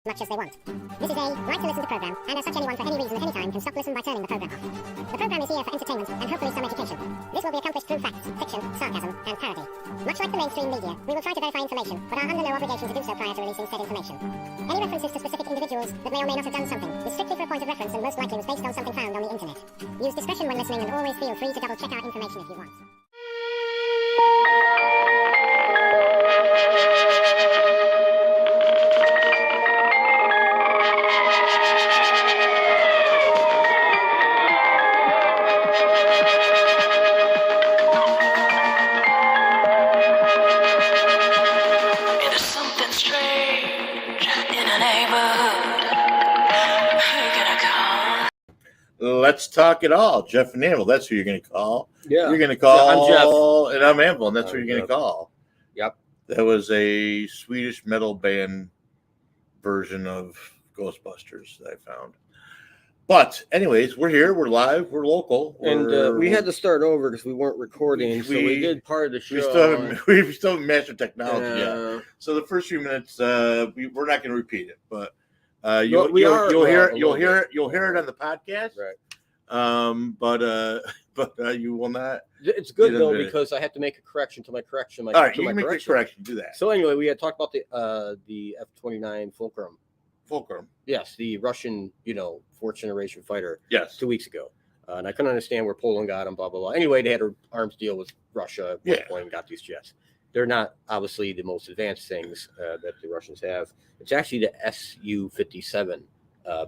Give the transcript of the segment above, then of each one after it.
much as they want. This is a right to listen to program, and as such anyone for any reason at any time can stop listen by turning the program off. The program is here for entertainment and hopefully some education. This will be accomplished through facts, fiction, sarcasm, and parody. Much like the mainstream media, we will try to verify information, but are under no obligation to do so prior to releasing said information. Any references to specific individuals that may or may not have done something is strictly for a point of reference and most likely was based on something found on the internet. Use discretion when listening and always feel free to double check our information if you want. Let's talk it all. Jeff and Anvil, that's who you're going to call. Yeah. You're going to call. Yeah, I'm Jeff. And I'm Anvil, and that's who you're going to call. Yep. That was a Swedish metal band version of Ghostbusters that I found. But anyways, we're here. We're live. We're local. And we had to start over because we weren't recording. So we did part of the show. We still haven't mastered technology yet. So the first few minutes, we're not going to repeat it. But you'll hear it on the podcast, right? But you will not. It's good though because I have to make a correction to my correction. All right, you can make a correction. Do that. So anyway, we had talked about the F-29 Fulcrum. Yes, the Russian, fourth generation fighter. Yes, 2 weeks ago, and I couldn't understand where Poland got them. Blah blah blah. Anyway, they had an arms deal with Russia at one point and got these jets. They're not obviously the most advanced things that the Russians have. It's actually the Su-57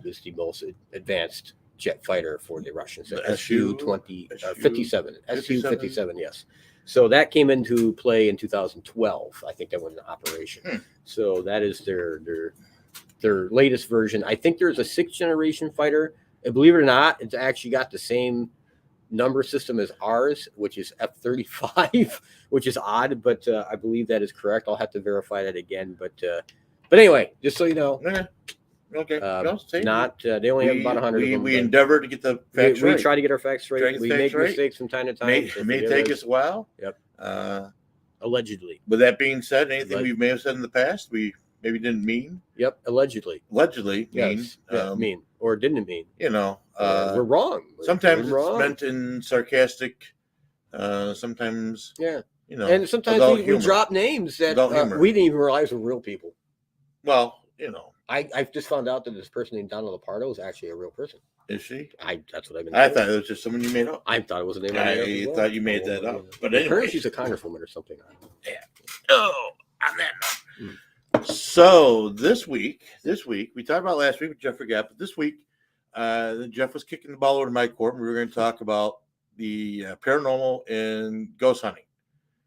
is the most advanced jet fighter for the Russians. The Su-57, Su-57, yes. So that came into play in 2012. I think that went into operation. So that is their latest version. I think there's a sixth generation fighter. And believe it or not, it's actually got the same number system as ours, which is F-35, which is odd, but I believe that is correct. I'll have to verify that again. But anyway, just so you know. Okay. They only have about 100 of them. We endeavor to get the facts right. We try to get our facts straight. We make mistakes from time to time. It may take us a while. Yep. Allegedly. With that being said, anything we may have said in the past, we maybe didn't mean. Yep. Allegedly. Yes. Mean or didn't mean. We're wrong. Sometimes it's meant in sarcastic. Sometimes. Yeah. And sometimes we drop names that we didn't even realize were real people. Well, I just found out that this person named Donna Lapardo is actually a real person. Is she? That's what I've been. I thought it was just someone you made up. I thought it was a name. I thought you made that up. But anyway, apparently she's a congresswoman or something. Yeah. Oh, on that note. So this week we talked about last week, but Jeff forgot. But this week, Jeff was kicking the ball over to my court, and we were going to talk about the paranormal and ghost hunting.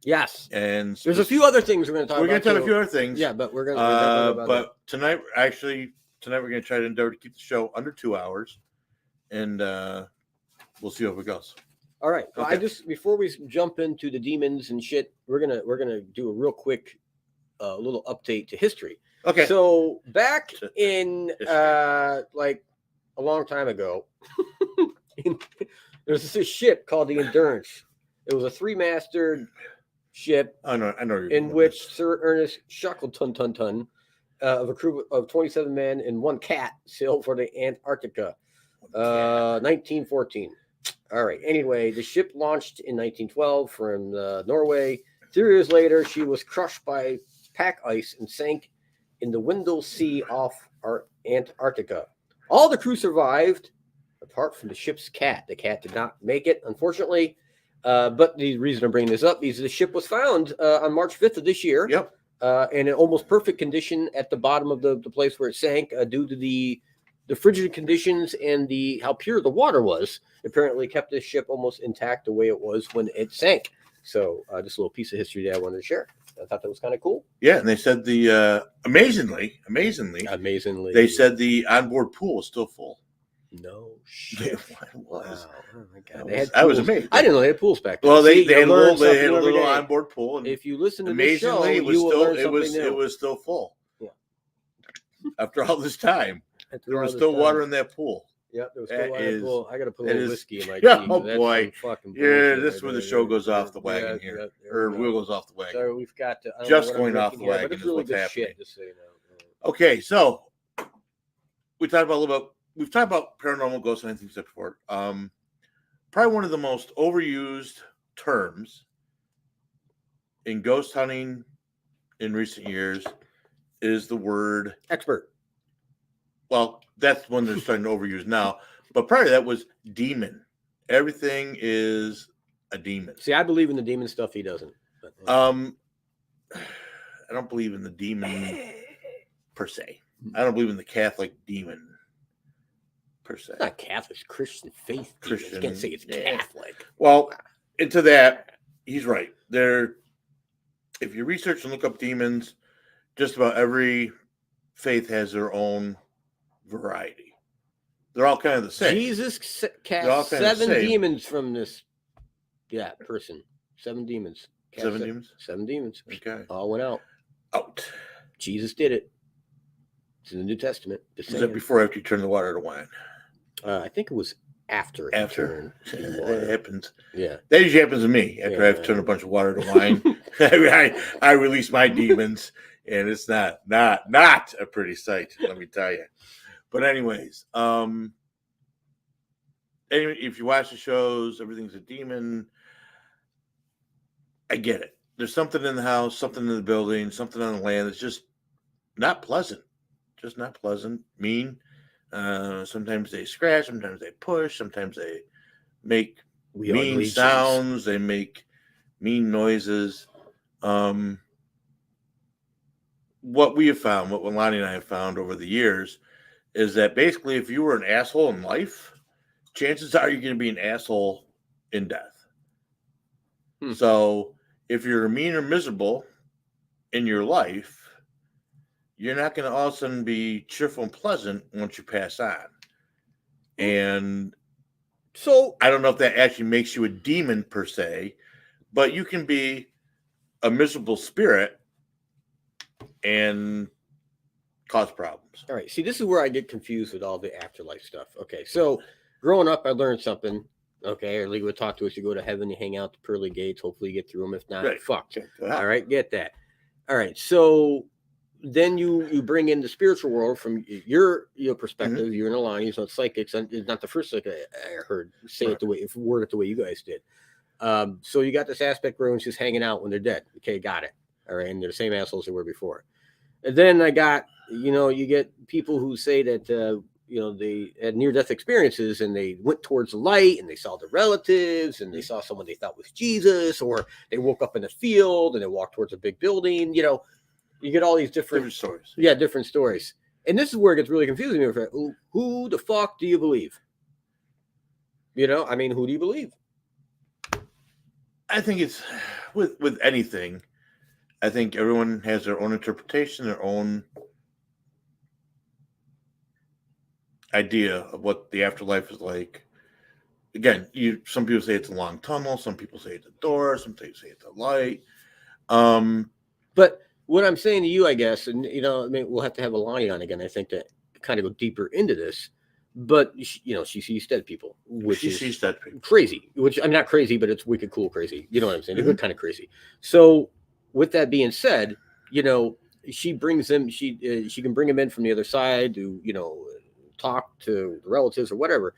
Yes, and there's a few other things we're going to talk about. We're going to talk a few other things. Yeah, but we're going to. But tonight we're going to try to endeavor to keep the show under 2 hours, and we'll see how it goes. All right. Okay. Before we jump into the demons and shit, we're gonna do a real quick little update to history. Okay. So back in like a long time ago, there's this ship called the Endurance. It was a 3-masted ship. I know. In which Sir Ernest Shackleton of a crew of 27 men and 1 cat sailed for the Antarctica, 1914. All right. Anyway, the ship launched in 1912 from Norway. 3 years later, she was crushed by pack ice and sank in the Weddell Sea off Antarctica. All the crew survived, apart from the ship's cat. The cat did not make it, unfortunately. But the reason I'm bringing this up is the ship was found on March 5th of this year. Yep. In almost perfect condition at the bottom of the place where it sank due to the frigid conditions and how pure the water was. Apparently kept this ship almost intact the way it was when it sank. So just a little piece of history that I wanted to share. I thought that was kind of cool. Yeah, and they said amazingly, they said the onboard pool was still full. No shit. It was. Wow. Oh my God. I was amazed. I didn't know they had pools back then. Well, they had a little onboard pool. And if you listen to this show, it it was still full. Yeah. After all this time, there was still water in that pool. Yeah, there was still water in the pool. I got to put a little whiskey in my tea. Oh boy. Yeah, this is where the show goes off the wagon here. Or wheel goes off the wagon. So we've got just going off the wagon is what's happening. Shit, just so you know. Okay, so we talked about a little bit. We've talked about paranormal ghosts and things like before. Probably one of the most overused terms in ghost hunting in recent years is the word expert. Well, that's one they're starting to overuse now. But prior to that was demon. Everything is a demon. See, I believe in the demon stuff. He doesn't. But, I don't believe in the demon per se. I don't believe in the Catholic demon per se. It's not Catholic, it's Christian faith. Christian, You can't say it's Catholic. Well, into that, he's right. If you research and look up demons, just about every faith has their own variety. They're all kind of the same. Jesus cast 7 demons from this person. 7 demons. 7 demons? 7 demons. Okay. All went out. Out. Jesus did it. It's in the New Testament. Was that before or after you turn the water to wine? I think it was after. After. It happens. Yeah. That usually happens to me after I've turned a bunch of water to wine. I release my demons, and it's not a pretty sight, let me tell you. But anyways, if you watch the shows, everything's a demon. I get it. There's something in the house, something in the building, something on the land that's just not pleasant. Just not pleasant. Mean. Sometimes they scratch, sometimes they push, sometimes they make mean sounds, they make mean noises. What we have found, what Lonnie and I have found over the years, is that basically if you were an asshole in life, chances are you're going to be an asshole in death. So if you're mean or miserable in your life, you're not going to all of a sudden be cheerful and pleasant once you pass on. And so I don't know if that actually makes you a demon per se, but you can be a miserable spirit and cause problems. All right. See, this is where I get confused with all the afterlife stuff. Okay. So growing up, I learned something. Okay. Or Lee would talk to us. You go to heaven, you hang out the pearly gates. Hopefully you get through them. If not, fuck. All right. Get that. All right. So then you bring in the spiritual world from your perspective. You're in a line, so it's psychics. It's not the first psychic I heard say it the way, word it the way you guys did. So you got this aspect where everyone's just hanging out when they're dead. Okay, got it. All right, and they're the same assholes they were before. And then I got, you get people who say that they had near-death experiences and they went towards the light and they saw their relatives and they saw someone they thought was Jesus, or they woke up in a field and they walked towards a big building. You get all these different stories. Yeah, different stories. And this is where it gets really confusing. Who the fuck do you believe? Who do you believe? I think it's with anything. I think everyone has their own interpretation, their own idea of what the afterlife is like. Again, some people say it's a long tunnel. Some people say it's a door. Some people say it's a light. But what I'm saying to you, I guess, and we'll have to have Alani on again, I think, to kind of go deeper into this. But she sees dead people, which is crazy. Which I'm not crazy, but it's wicked cool crazy. You know what I'm saying? They're good kind of crazy. So, with that being said, she brings them. She can bring them in from the other side to talk to the relatives or whatever.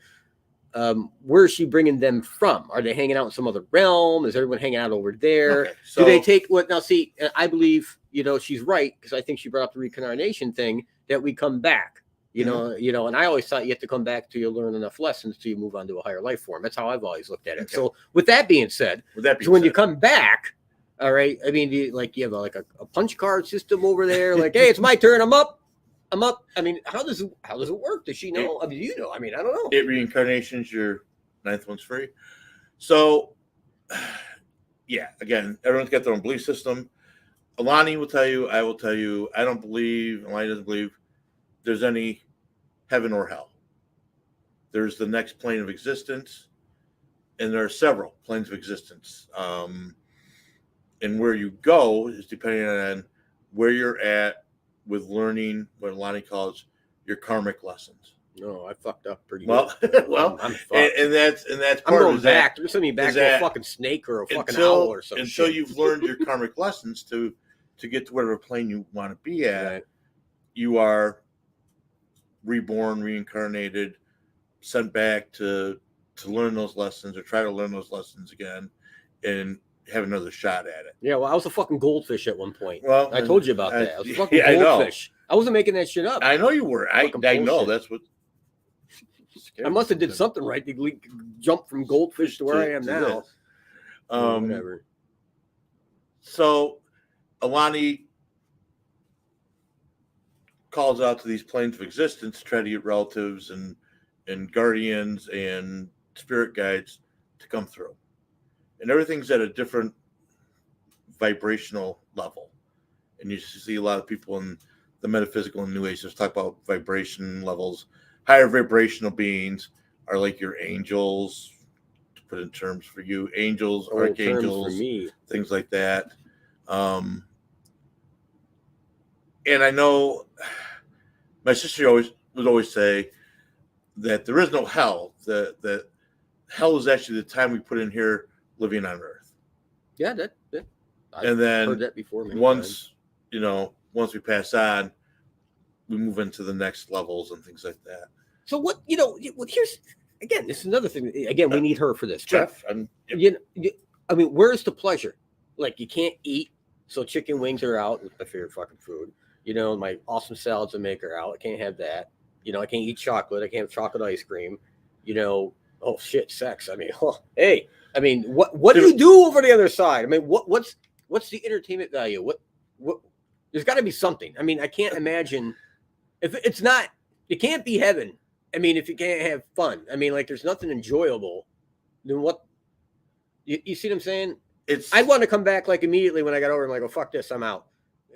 Where is she bringing them from? Are they hanging out in some other realm? Is everyone hanging out over there? Okay, so, do they take what? Now, see, I believe she's right, because I think she brought up the reincarnation thing, that we come back. And I always thought you have to come back till you learn enough lessons till you move on to a higher life form. That's how I've always looked at it. Okay. So with that being said, when you come back, all right, I mean, you have a punch card system over there, like, hey, it's my turn, I'm up. I mean, how does it work? Does she know? I mean, I mean, I don't know. 8 reincarnations, your 9th one's free. So, yeah, again, everyone's got their own belief system. Alani will tell you, I will tell you, I don't believe, Alani doesn't believe there's any heaven or hell. There's the next plane of existence, and there are several planes of existence. And where you go is depending on where you're at with learning what Alani calls your karmic lessons. No, I fucked up pretty well. Good. Well, I'm and that's part I'm going of back. They're sending me back to a fucking snake or a fucking owl or something. Until you've learned your karmic lessons to get to whatever plane you want to be at, right. You are reborn, reincarnated, sent back to learn those lessons or try to learn those lessons again and have another shot at it. Yeah, well, I was a fucking goldfish at one point. Well, I told you about that. I was a fucking yeah, goldfish. I wasn't making that shit up. I know you were. I know. That's what. I must have did something right to jump from goldfish to where I am now. Whatever. So, Alani calls out to these planes of existence to try to get relatives and guardians and spirit guides to come through. And everything's at a different vibrational level. And you see a lot of people in the metaphysical and New Age just talk about vibration levels. Higher vibrational beings are like your angels, to put in terms for you, angels, archangels, for me. Things like that. And I know my sister would always say that there is no hell. That hell is actually the time we put in here living on Earth. Yeah, I've and then heard that before. Once we pass on, we move into the next levels and things like that. So what here's again, this is another thing. Again, we need her for this, Jeff. I mean, where's the pleasure? Like, you can't eat, so chicken wings are out. It's my favorite fucking food. My awesome salads I make are out. I can't have that. I can't eat chocolate. I can't have chocolate ice cream. Oh shit, sex. I mean, hey. I mean, what do you do over the other side? I mean, what's the entertainment value? What there's got to be something. I mean, I can't imagine if it's not. It can't be heaven. I mean, if you can't have fun. I mean, like, there's nothing enjoyable. Then what? You see what I'm saying? I'd want to come back like immediately when I got over. I'm like, oh fuck this, I'm out.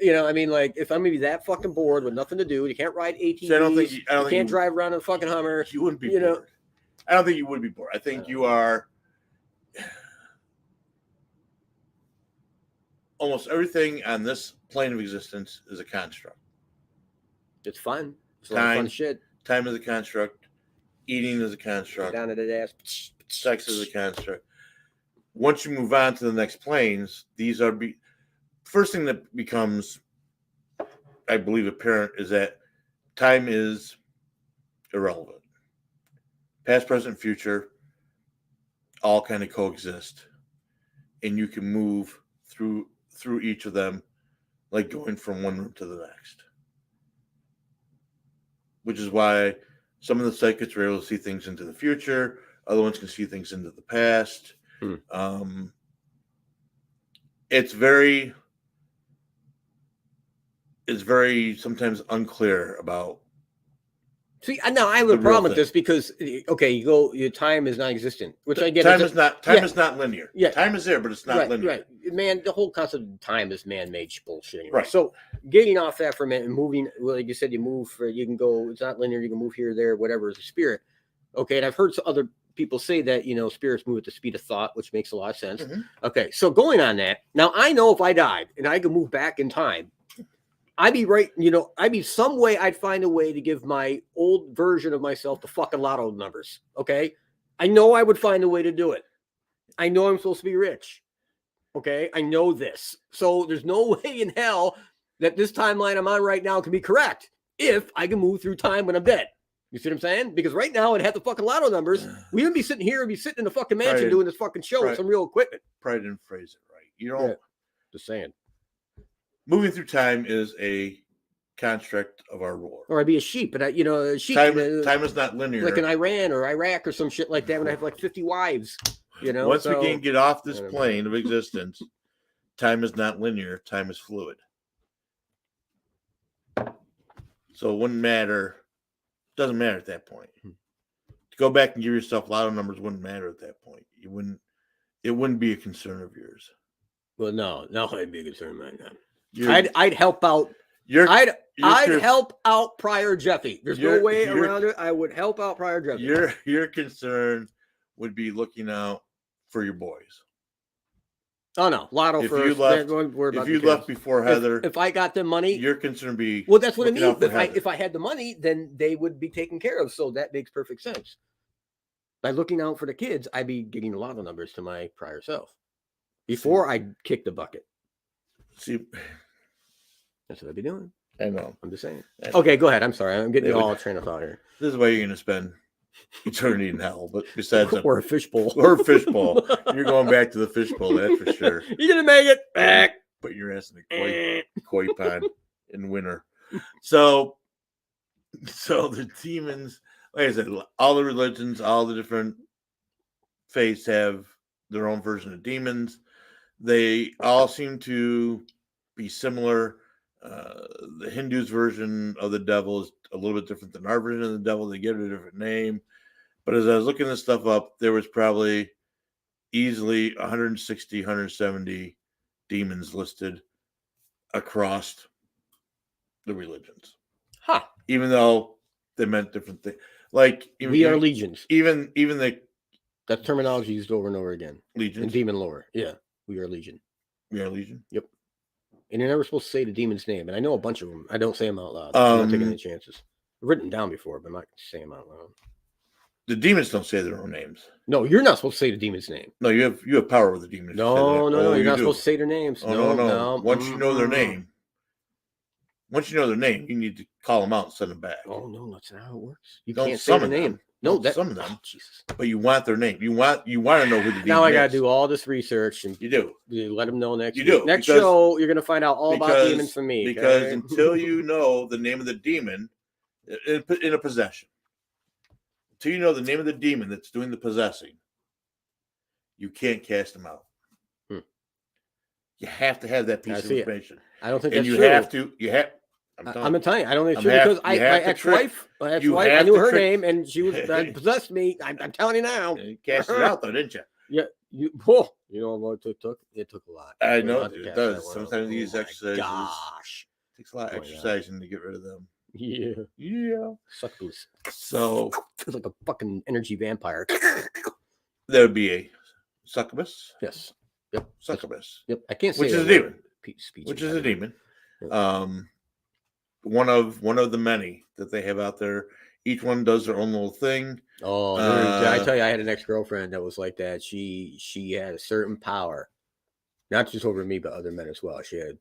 I mean, like, if I'm gonna be that fucking bored with nothing to do, you can't ride ATVs. So I don't think you can't drive around in a fucking Hummer. You wouldn't be bored. I don't think you would be bored. I think you are. Almost everything on this plane of existence is a construct. It's fun. It's a lot of fun shit. Time is a construct. Eating is a construct. Down to the ass. Sex is a construct. Once you move on to the next planes, these are first thing that becomes, I believe, apparent is that time is irrelevant. Past, present, future, all kind of coexist, and you can move through each of them, like going from one room to the next. Which is why some of the psychics are able to see things into the future. Other ones can see things into the past. It's very sometimes unclear about. See, now I have a problem with this because, okay, your time is non-existent, which I get. Time is not linear. Yeah, time is there, but it's not linear. Right, man. The whole concept of time is man-made bullshit. Anyway. Right. So, getting off that for a minute and moving, well, like you said, you can go. It's not linear. You can move here, there, whatever is a spirit. Okay, and I've heard some other people say that spirits move at the speed of thought, which makes a lot of sense. Mm-hmm. Okay, so going on that, now I know if I died and I could move back in time, I'd be right, some way I'd find a way to give my old version of myself the fucking lotto numbers. Okay. I know I would find a way to do it. I know I'm supposed to be rich. Okay. I know this. So there's no way in hell that this timeline I'm on right now can be correct if I can move through time when I'm dead. You see what I'm saying? Because right now I'd have the fucking lotto numbers. We wouldn't be sitting here and be sitting in the fucking mansion doing this fucking show with some real equipment. Probably didn't phrase it right. Just saying. Moving through time is a construct of our lore. Or I'd be a sheep, and a sheep. Time is not linear. Like in Iran or Iraq or some shit like that when I have like 50 wives. Once we can get off this plane of existence, time is not linear. Time is fluid. So it wouldn't matter. Doesn't matter at that point. To go back and give yourself lotto numbers wouldn't matter at that point. It wouldn't be a concern of yours. Well, no, it'd be a concern of mine. I'd help out. I'd help out Prior Jeffy. There's no way around it. I would help out Prior Jeffy. Your concern would be looking out for your boys. Oh no, lotto if first. If you left before Heather, if I got the money, your concern would be. Well, that's what I mean. If I had the money, then they would be taken care of. So that makes perfect sense. By looking out for the kids, I'd be getting a lot of numbers to my prior self before I kick the bucket. See, that's what I'd be doing. I know. I'm just saying. I know. Okay, go ahead. I'm sorry. I'm getting They would- all train of thought here. This is why you're going to spend eternity in hell. But besides Or a fishbowl. or a fishbowl, you're going back to the fishbowl. That's for sure. You're gonna make it back. Put your ass in the koi pond in winter. So the demons, like I said, all the religions, all the different faiths have their own version of demons. They all seem to be similar. The Hindus' version of the devil is a little bit different than our version of the devil. They give it a different name. But as I was looking this stuff up, there was probably easily 160, 170 demons listed across the religions. Huh. Even though they meant different things. Like We are legions. Even the That terminology used over and over again. legions. In demon lore. Yeah. We are legion. We are legion. Yep. And you're never supposed to say the demon's name. And I know a bunch of them. I don't say them out loud. I'm not taking any chances. I've written them down before, but I'm not saying them out loud. The demons don't say their own names. No, you're not supposed to say the demon's name. No, you have power with the demons. No, Oh, you're not do. supposed to say their names. Oh, no. Once you know their name, you need to call them out and send them back. Oh no, that's not how it works. You Don't can't say their summon name. them. No, Don't summon them. Oh, Jesus. But you want their name. You want to know who the demon Now I gotta is. do all this research and You do. you let them know next. You week. do, Next because- show, you're gonna find out all about demons from me. Because okay? until you know the name of the demon in a possession, until you know the name of the demon that's doing the possessing, you can't cast them out. You have to have that piece of information. I don't think And that's you true. have to. You have. I'm telling you, I don't think it's I'm true half- because you my have to ex-wife, You I have knew to her trick- name and she was possessed me. I'm telling you now. You cast it out though, didn't you? Yeah, you know what it took? It took a lot. I It know was a lot to it cast does. that one Sometimes out. these Oh my exercises- Gosh. Takes a lot of Oh, yeah. exercising to get rid of them. Yeah. Yeah. Succubus. So It's like a fucking energy vampire. there would be a succubus. Yes. Yep. Succubus. Yep. I can't say Which is that a demon. word. Speech Which is a demon. Yeah. One of the many that they have out there. Each one does their own little thing. Oh, I tell you, I had an ex-girlfriend that was like that. She had a certain power, not just over me, but other men as well. She had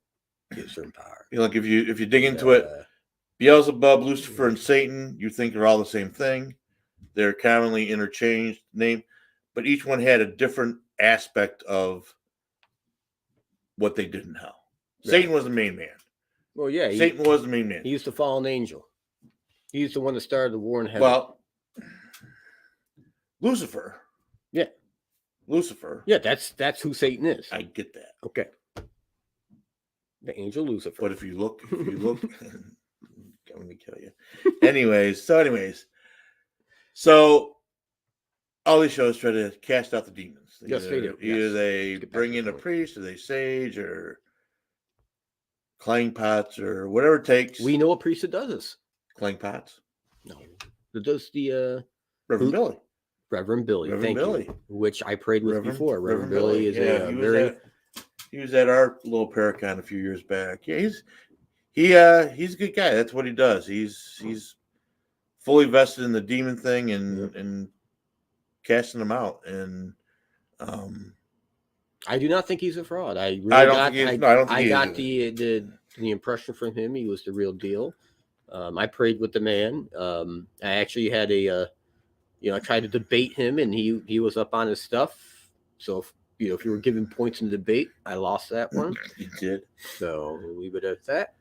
a certain power. You know, like if you dig into it, Beelzebub, Lucifer, and Satan, you think they're all the same thing. They're commonly interchanged name, but each one had a different aspect of what they did in hell. Right. Satan was the main man. Well, yeah, Satan was the main man. He's the fallen angel. He's the one that started the war in heaven. Well, Lucifer. Yeah. Lucifer. Yeah, that's who Satan is. I get that. Okay. The angel Lucifer. But if you look, let me kill you. Anyways, so all these shows try to cast out the demons. Yes, they do. Either Yes. they Let's get back bring to in the a point. priest, or they sage, or clang pots, or whatever it takes. We know a priest that does this. Clang pots. No, that does the Reverend Billy. Reverend Billy. Reverend Thank Billy. you. Which I prayed with before. Reverend Billy Billy is Yeah, a very. He was at our little Paracon a few years back. Yeah, he's a good guy. That's what he does. He's fully vested in the demon thing and casting them out. And I do not think he's a fraud. I really I don't got. think he's- no, I don't think I he got is. the impression from him he was the real deal. I prayed with the man. I actually had I tried to debate him, and he was up on his stuff. So if you were giving points in the debate, I lost that one. he did. So we'll leave it at that.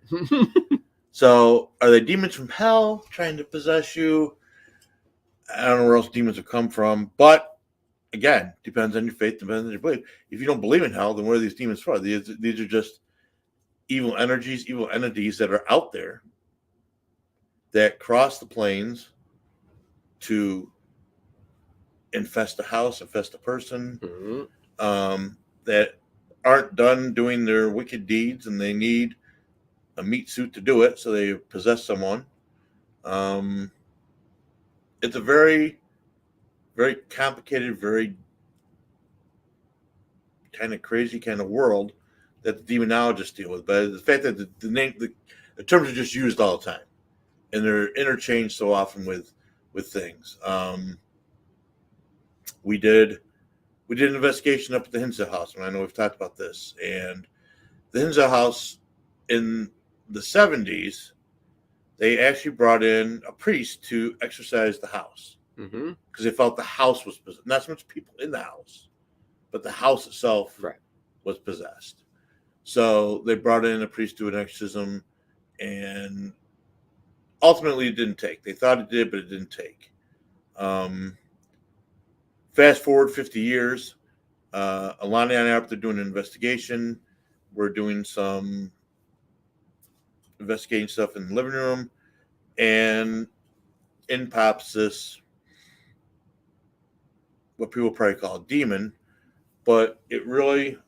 So are they demons from hell trying to possess you? I don't know where else demons have come from, but again, depends on your faith, depends on your belief. If you don't believe in hell, then where are these demons from? These are just evil energies, evil entities that are out there that cross the plains to infest a house, infest a person, that aren't done doing their wicked deeds, and they need a meat suit to do it, so they possess someone. It's a very, very complicated, very kind of crazy kind of world that the demonologists deal with. But the fact that the terms are just used all the time, and they're interchanged so often with things. We did an investigation up at the Hinza house, and I know we've talked about this. And the Hinza house, in the 70s, they actually brought in a priest to exorcise the house because they felt the house was possessed. Not so much people in the house, but the house itself was possessed. So they brought in a priest to do an exorcism, and ultimately it didn't take. They thought it did, but it didn't take. Fast forward 50 years, Alani and I are up there doing an investigation. We're doing some investigating stuff in the living room, and in pops this, what people probably call a demon, but it really,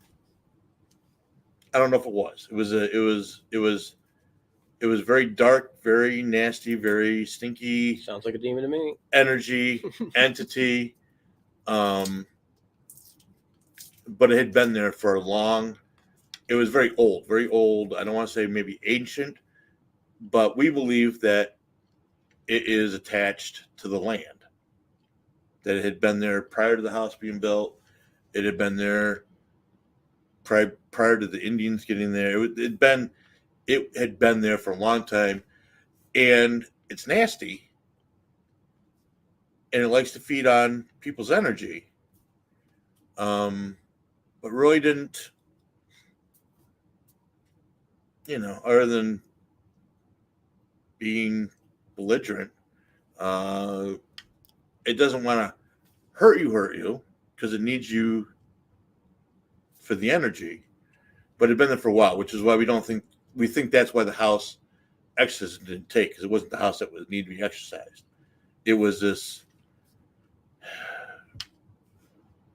I don't know if it was. It was very dark, very nasty, very stinky. Sounds like a demon to me. Energy, entity. But it had been there for a long. It was very old, very old. I don't want to say maybe ancient, but we believe that it is attached to the land. That it had been there prior to the house being built. It had been there prior to the Indians getting there. It had been there for a long time, and it's nasty, and it likes to feed on people's energy. But really didn't, other than being belligerent, it doesn't want to hurt you because it needs you for the energy. But it had been there for a while, which is why we think that's why the house exorcism didn't take, because it wasn't the house that would need to be exorcised. It was this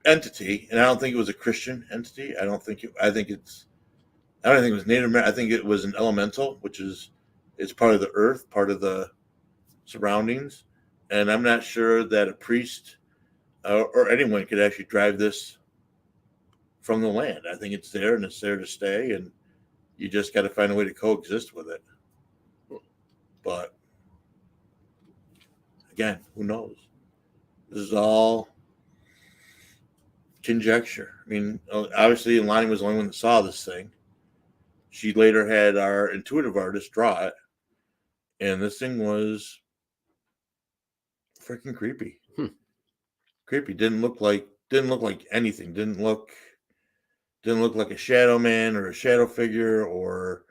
entity, and I don't think it was a Christian entity. I don't think it was Native American. I think it was an elemental, which is part of the earth, part of the surroundings. And I'm not sure that a priest or anyone could actually drive this from the land. I think it's there, and it's there to stay, and you just got to find a way to coexist with it. But again, who knows? This is all conjecture. I mean, obviously, Lonnie was the only one that saw this thing. She later had our intuitive artist draw it, and this thing was freaking creepy. Creepy. Didn't look like anything. Didn't look like a shadow man or a shadow figure or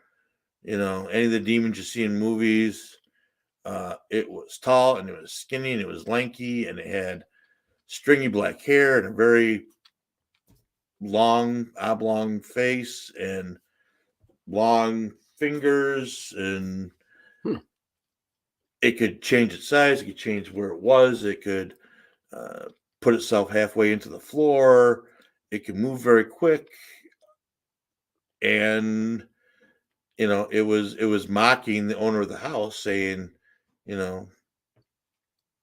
any of the demons you see in movies. It was tall, and it was skinny, and it was lanky, and it had stringy black hair and a very long oblong face and long fingers, and it could change its size. It could change where it was. It could put itself halfway into the floor. It could move very quick, and it was mocking the owner of the house, saying, you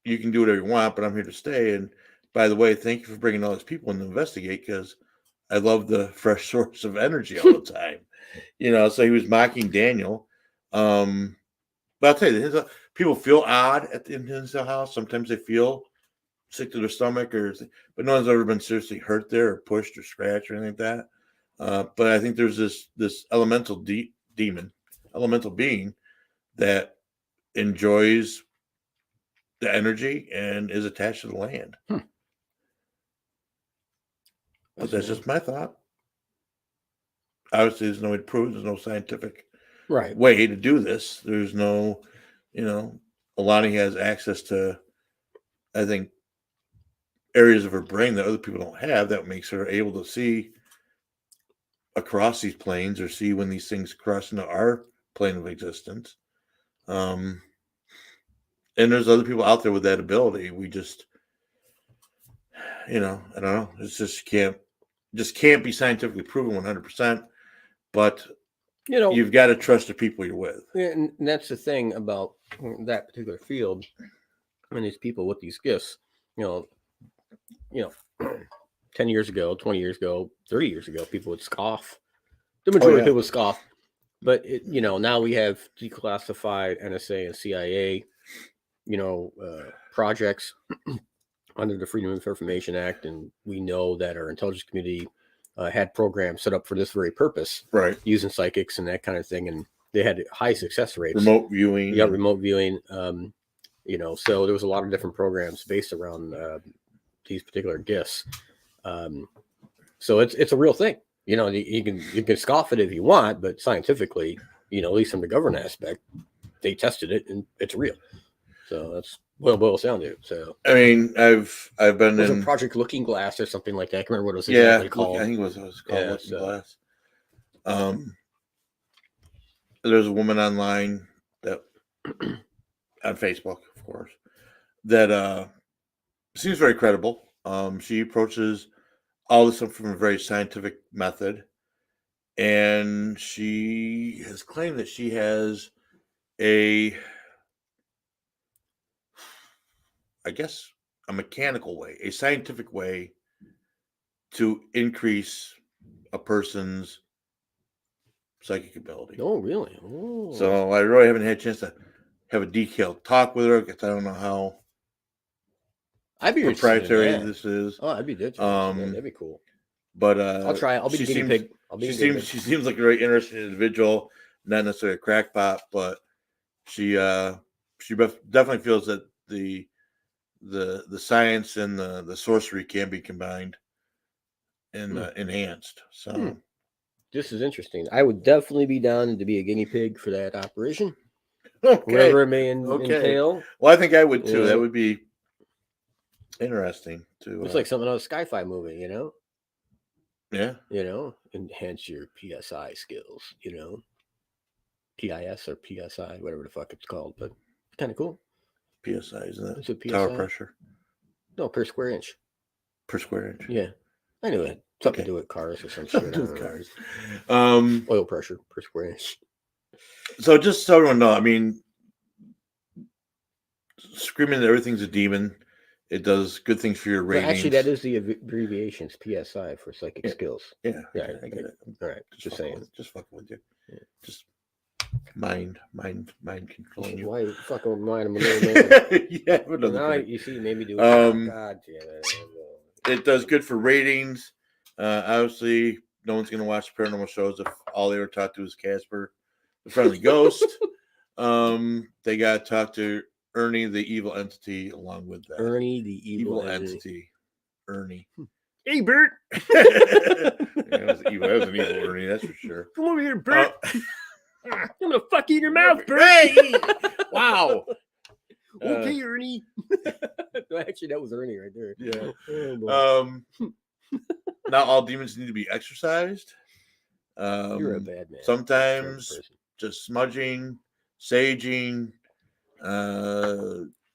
can do whatever you want, but I'm here to stay. And by the way, thank you for bringing all these people in to investigate, because I love the fresh source of energy all the time. So he was mocking Daniel. But I'll tell you, people feel odd at the inside of the house. Sometimes they feel sick to their stomach, but no one's ever been seriously hurt there or pushed or scratched or anything like that. But I think there's this elemental elemental being that enjoys the energy and is attached to the land. But that's just my thought. Obviously, there's no way to prove. There's no scientific way to do this. There's no, Alani has access to, I think, areas of her brain that other people don't have that makes her able to see across these planes or see when these things cross into our plane of existence. And there's other people out there with that ability. We just, I don't know. It's just can't be scientifically proven 100%. But you've got to trust the people you're with. And that's the thing about that particular field. And these people with these gifts, 10 years ago, 20 years ago, 30 years ago, people would scoff. The majority of people would scoff. But now we have declassified NSA and CIA, projects under the Freedom of Information Act, and we know that our intelligence community had programs set up for this very purpose, right? Using psychics and that kind of thing, and they had high success rates. Remote viewing. Yeah, remote viewing. So there was a lot of different programs based around these particular gifts. So it's a real thing. You can scoff at it if you want, but scientifically, at least from the government aspect, they tested it and it's real. So that's what it boils down to. So I mean, I've been was in it Project Looking Glass or something like that? I can't remember what it was yeah, exactly called. I think it was called Yeah, Looking Glass. There's a woman online that on Facebook, of course, that seems very credible. She approaches all this stuff from a very scientific method, and she has claimed that she has a mechanical way, a scientific way to increase a person's psychic ability. Oh, really? Oh. So I really haven't had a chance to have a detailed talk with her because I don't know how I'd be proprietary interested in that. this is. Oh, I'd be interested in that. That'd be cool. But I'll try. I'll be the guinea pig. She seems like a very interesting individual, not necessarily a crackpot, but she definitely feels that the science and the sorcery can be combined and enhanced. So this is interesting. I would definitely be down to be a guinea pig for that operation. Okay. Whatever it may entail. Well, I think I would too. Yeah. That would be interesting too. It's like something out of a sci-fi movie, Yeah. Enhance your PSI skills, PIS or PSI, whatever the fuck it's called, but kind of cool. PSI, isn't that? Is it PSI? Tower pressure? No, per square inch. Per square inch. Yeah. I knew it. Something to do with cars or some shit. Something to do with cars. Oil pressure per square inch. So just so everyone know, I mean, screaming that everything's a demon, it does good things for your ratings. Actually, that is the abbreviations, PSI, for psychic skills. Yeah. Yeah. I get it. All right. Just saying. Just fucking with you. Yeah. Just mind controlling you. Why fucking mind? I'm a little man. Yeah. Now you see, maybe do it. God damn it. It does good for ratings. Obviously, no one's going to watch paranormal shows if all they were taught to is Casper, the friendly ghost. They got to talk to Ernie, the evil entity, along with that. Ernie, the evil entity. Ernie. Hey, Bert. That was an evil Ernie, that's for sure. Come over here, Bert. I'm gonna fuck you in your mouth, Bert. Hey! Wow. Okay, Ernie. Actually, that was Ernie right there. Yeah. Oh, not all demons need to be exorcised. You're a bad man. Sometimes just smudging, saging,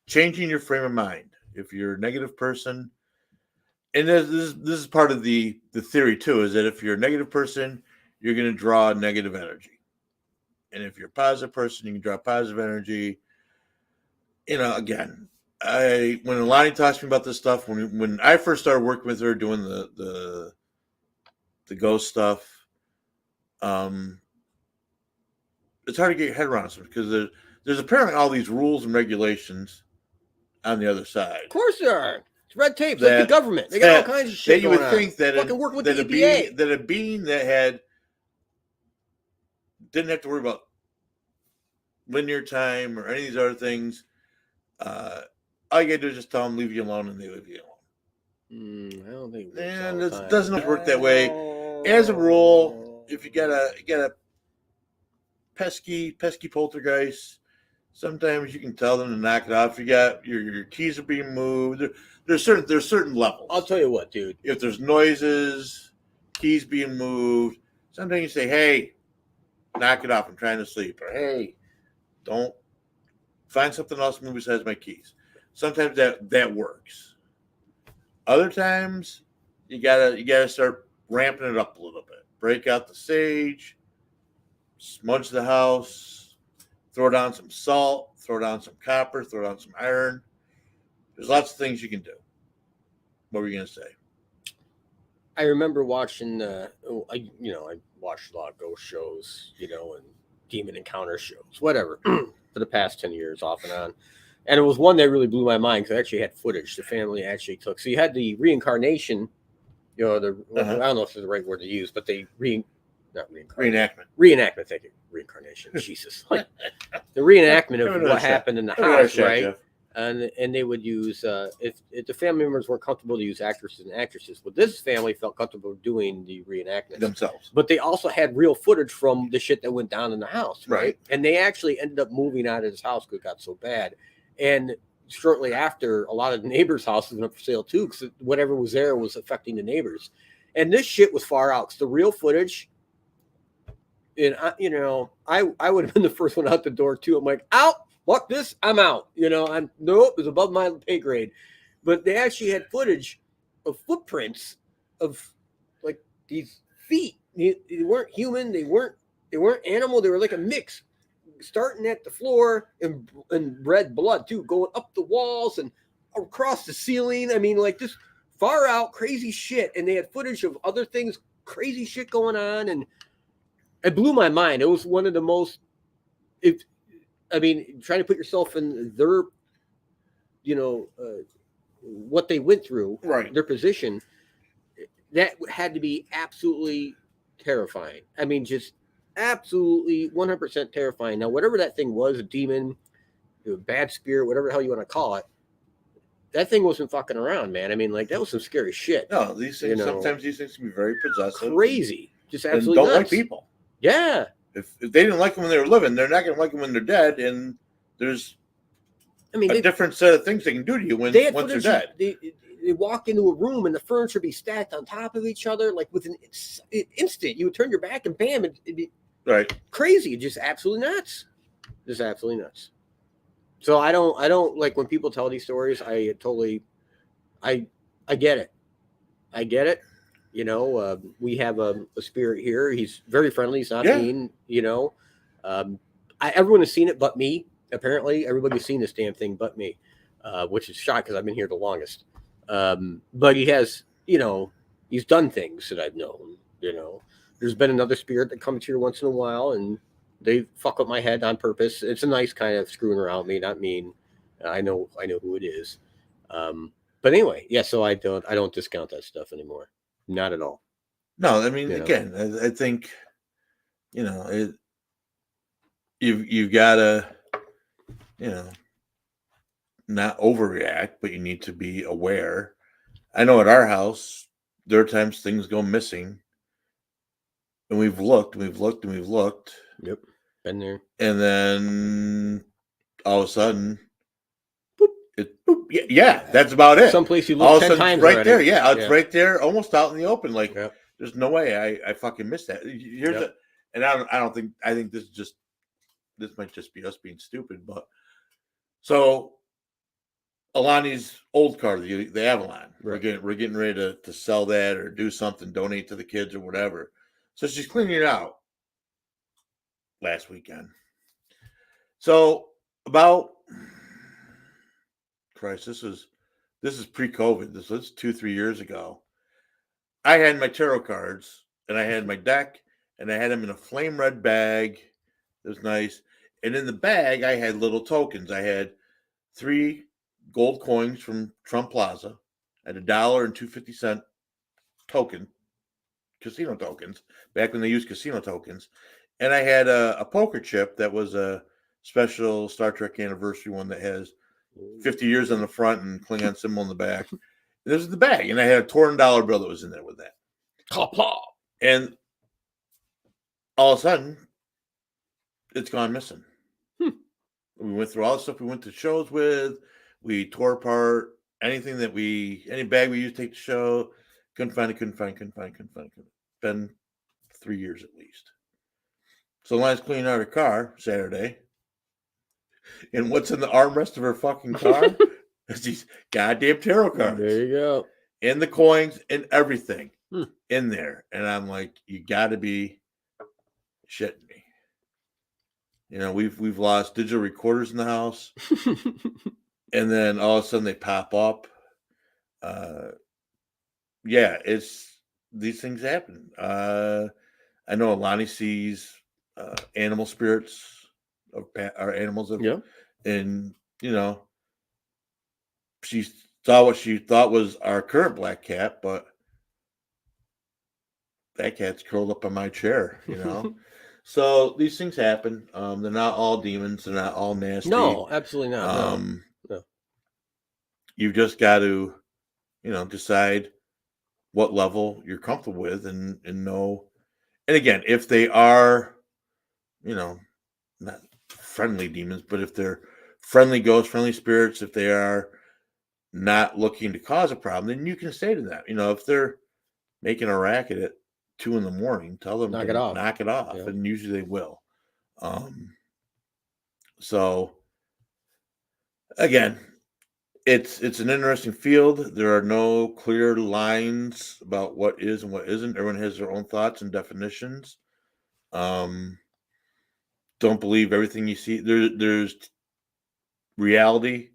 changing your frame of mind. If you're a negative person, and this is part of the theory too, is that if you're a negative person, you're going to draw negative energy. And if you're a positive person, you can draw positive energy. Again, when Lonnie talks to me about this stuff, when I first started working with her doing the ghost stuff, it's hard to get your head around some because there's apparently all these rules and regulations on the other side. Of course there are. It's red tape. It's like the government. They got all kinds of shit. That you would think that a being that didn't have to worry about linear time or any of these other things. All you gotta do is just tell them leave you alone, and they leave you alone. I don't think. And it doesn't work that way. As a rule, if you got a pesky poltergeist, sometimes you can tell them to knock it off. You got your keys are being moved. There's certain levels. I'll tell you what, dude. If there's noises, keys being moved, sometimes you say, "Hey, knock it off. I'm trying to sleep." Or, "Hey, don't find something else to move besides my keys." Sometimes that works. Other times you gotta start ramping it up a little bit. Break out the sage, smudge the house, throw down some salt, throw down some copper, throw down some iron. There's lots of things you can do. What were you gonna say? I remember watching. I watched a lot of ghost shows, and demon encounter shows, whatever, for the past 10 years, off and on. And it was one that really blew my mind because I actually had footage the family actually took. So you had the reincarnation, I don't know if it's the right word to use, but they not reincarnation. Reenactment. Reenactment, thank you. Reincarnation. Jesus. The reenactment of what happened in the house, right? Jeff. And they would use if the family members weren't comfortable to use actresses and actresses, but this family felt comfortable doing the reenactment themselves. But they also had real footage from the shit that went down in the house, Right. And they actually ended up moving out of this house because it got so bad. And shortly after, a lot of the neighbors' houses went up for sale too, because whatever was there was affecting the neighbors. And this shit was far out because the real footage. And I would have been the first one out the door too. I'm like, out. Fuck this, I'm out. Nope, it's above my pay grade. But they actually had footage of footprints of like these feet. They weren't human, they weren't animal, they were like a mix. Starting at the floor and red blood too, going up the walls and across the ceiling. I mean, like this far out crazy shit. And they had footage of other things, crazy shit going on, and it blew my mind. It was one of the most trying to put yourself in their, what they went through, right? Their position, that had to be absolutely terrifying. I mean, just absolutely 100% terrifying. Now, whatever that thing was, a demon, a bad spirit, whatever the hell you want to call it, that thing wasn't fucking around, man. I mean, like that was some scary shit. No, these things sometimes these things can be very possessive, crazy, just absolutely don't nuts. Like people. Yeah. If they didn't like them when they were living, they're not going to like them when they're dead. And there's, a different set of things they can do to you once they're dead. They walk into a room and the furniture be stacked on top of each other, like within an instant. You would turn your back and bam, it'd be right. Crazy, just absolutely nuts. Just absolutely nuts. So I don't like when people tell these stories. I get it. I get it. We have a spirit here. He's very friendly. He's not mean. Everyone has seen it but me. Apparently, everybody's seen this damn thing but me, which is shocking because I've been here the longest. But he has, he's done things that I've known. There's been another spirit that comes here once in a while, and they fuck up my head on purpose. It's a nice kind of screwing around me, not mean. I know who it is. But anyway, yeah. So I don't discount that stuff anymore. Not at all. No, I mean, again, I think, you've got to, not overreact, but you need to be aware. I know at our house, there are times things go missing, and we've looked. Yep, been there. And then all of a sudden, boop, yeah, that's about it. Someplace you look 10 times right already. There. Yeah, it's right there, almost out in the open. Like, there's no way I fucking missed that. I think this might just be us being stupid, but so Alani's old car, the Avalon, we're getting ready to sell that or do something, donate to the kids or whatever. So she's cleaning it out last weekend. So about Christ, this is pre-COVID. This was 2-3 years ago. I had my tarot cards and I had my deck and I had them in a flame red bag. It was nice. And in the bag, I had little tokens. I had 3 gold coins from Trump Plaza. I had $1 and 2.50 token, casino tokens, back when they used casino tokens. And I had a poker chip that was a special Star Trek anniversary one that has 50 years on the front and Klingon symbol in the back. And this is the bag. And I had a torn dollar bill that was in there with that. And all of a sudden, it's gone missing. We went through all the stuff we went to shows with. We tore apart any bag we used to take to show. Couldn't find it. Been 3 years at least. So Line's cleaning out her car Saturday. And what's in the armrest of her fucking car? It's these goddamn tarot cards. There you go. And the coins and everything in there. And I'm like, you gotta be shitting me. We've lost digital recorders in the house. And then all of a sudden they pop up. These things happen. I know Alani sees animal spirits or animals. And, she saw what she thought was our current black cat, but that cat's curled up on my chair, So these things happen. They're not all demons. They're not all nasty. No, absolutely not. No. You've just got to, decide what level you're comfortable with and know. And again, if they are, not friendly demons, but if they're friendly ghosts, friendly spirits, if they are not looking to cause a problem, then you can say to them, if they're making a racket at 2 a.m, tell them Knock to it off. knock it off, Yeah. and usually they will. So again, it's an interesting field. There are no clear lines about what is and what isn't. Everyone has their own thoughts and definitions. Don't believe everything you see. There's reality,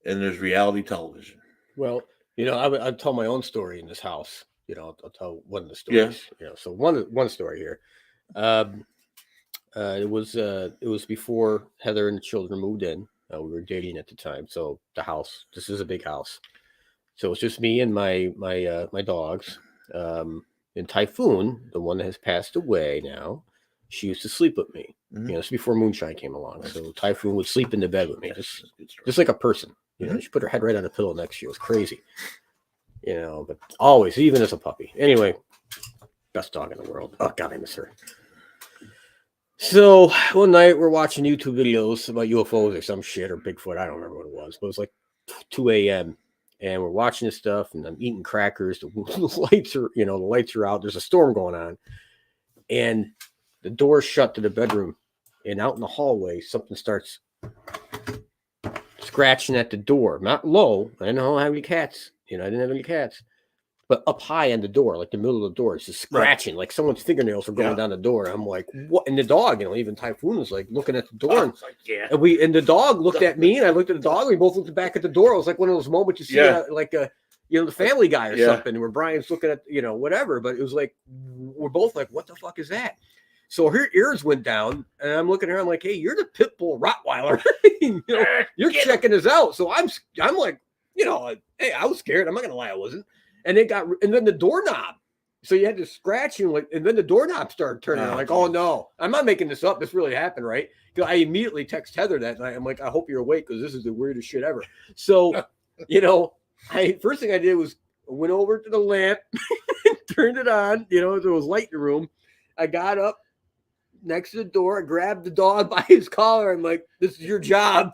and there's reality television. Well, I'd tell my own story in this house. I'll tell one of the stories. Yeah. So one story here. It was before Heather and the children moved in. We were dating at the time. So the house. This is a big house. So it's just me and my dogs. And Typhoon, the one that has passed away now, she used to sleep with me. Mhm. It's before Moonshine came along. So Typhoon would sleep in the bed with me, just like a person. She put her head right on the pillow next to you. It was crazy. But always, even as a puppy. Anyway, best dog in the world. Oh, God, I miss her. So one night we're watching YouTube videos about UFOs or some shit or Bigfoot. I don't remember what it was, but it was like 2 a.m. and we're watching this stuff, and I'm eating crackers. The lights are out. There's a storm going on, and the door's shut to the bedroom. And out in the hallway, something starts scratching at the door. Not low. I don't have any cats. I didn't have any cats. But up high on the door, like the middle of the door, it's just scratching, like someone's fingernails were going down the door. I'm like, what? And the dog, even Typhoon was like looking at the door. And, yeah. And the dog looked at me, and I looked at the dog. And we both looked back at the door. It was like one of those moments you see, the Family Guy or something, where Brian's looking at, whatever. But it was like, we're both like, what the fuck is that? So her ears went down, and I'm looking at her. I'm like, hey, you're the pit bull Rottweiler. You're checking us out. So I'm like, hey, I was scared. I'm not gonna lie, I wasn't. And then the doorknob. So you had to scratch him, and then the doorknob started turning. I'm like, oh no, I'm not making this up. This really happened, right? Because I immediately text Heather that night. I'm like, I hope you're awake because this is the weirdest shit ever. So, first thing I did was went over to the lamp, turned it on. There was light in the room. I got up next to the door. I grabbed the dog by his collar. I'm like, this is your job.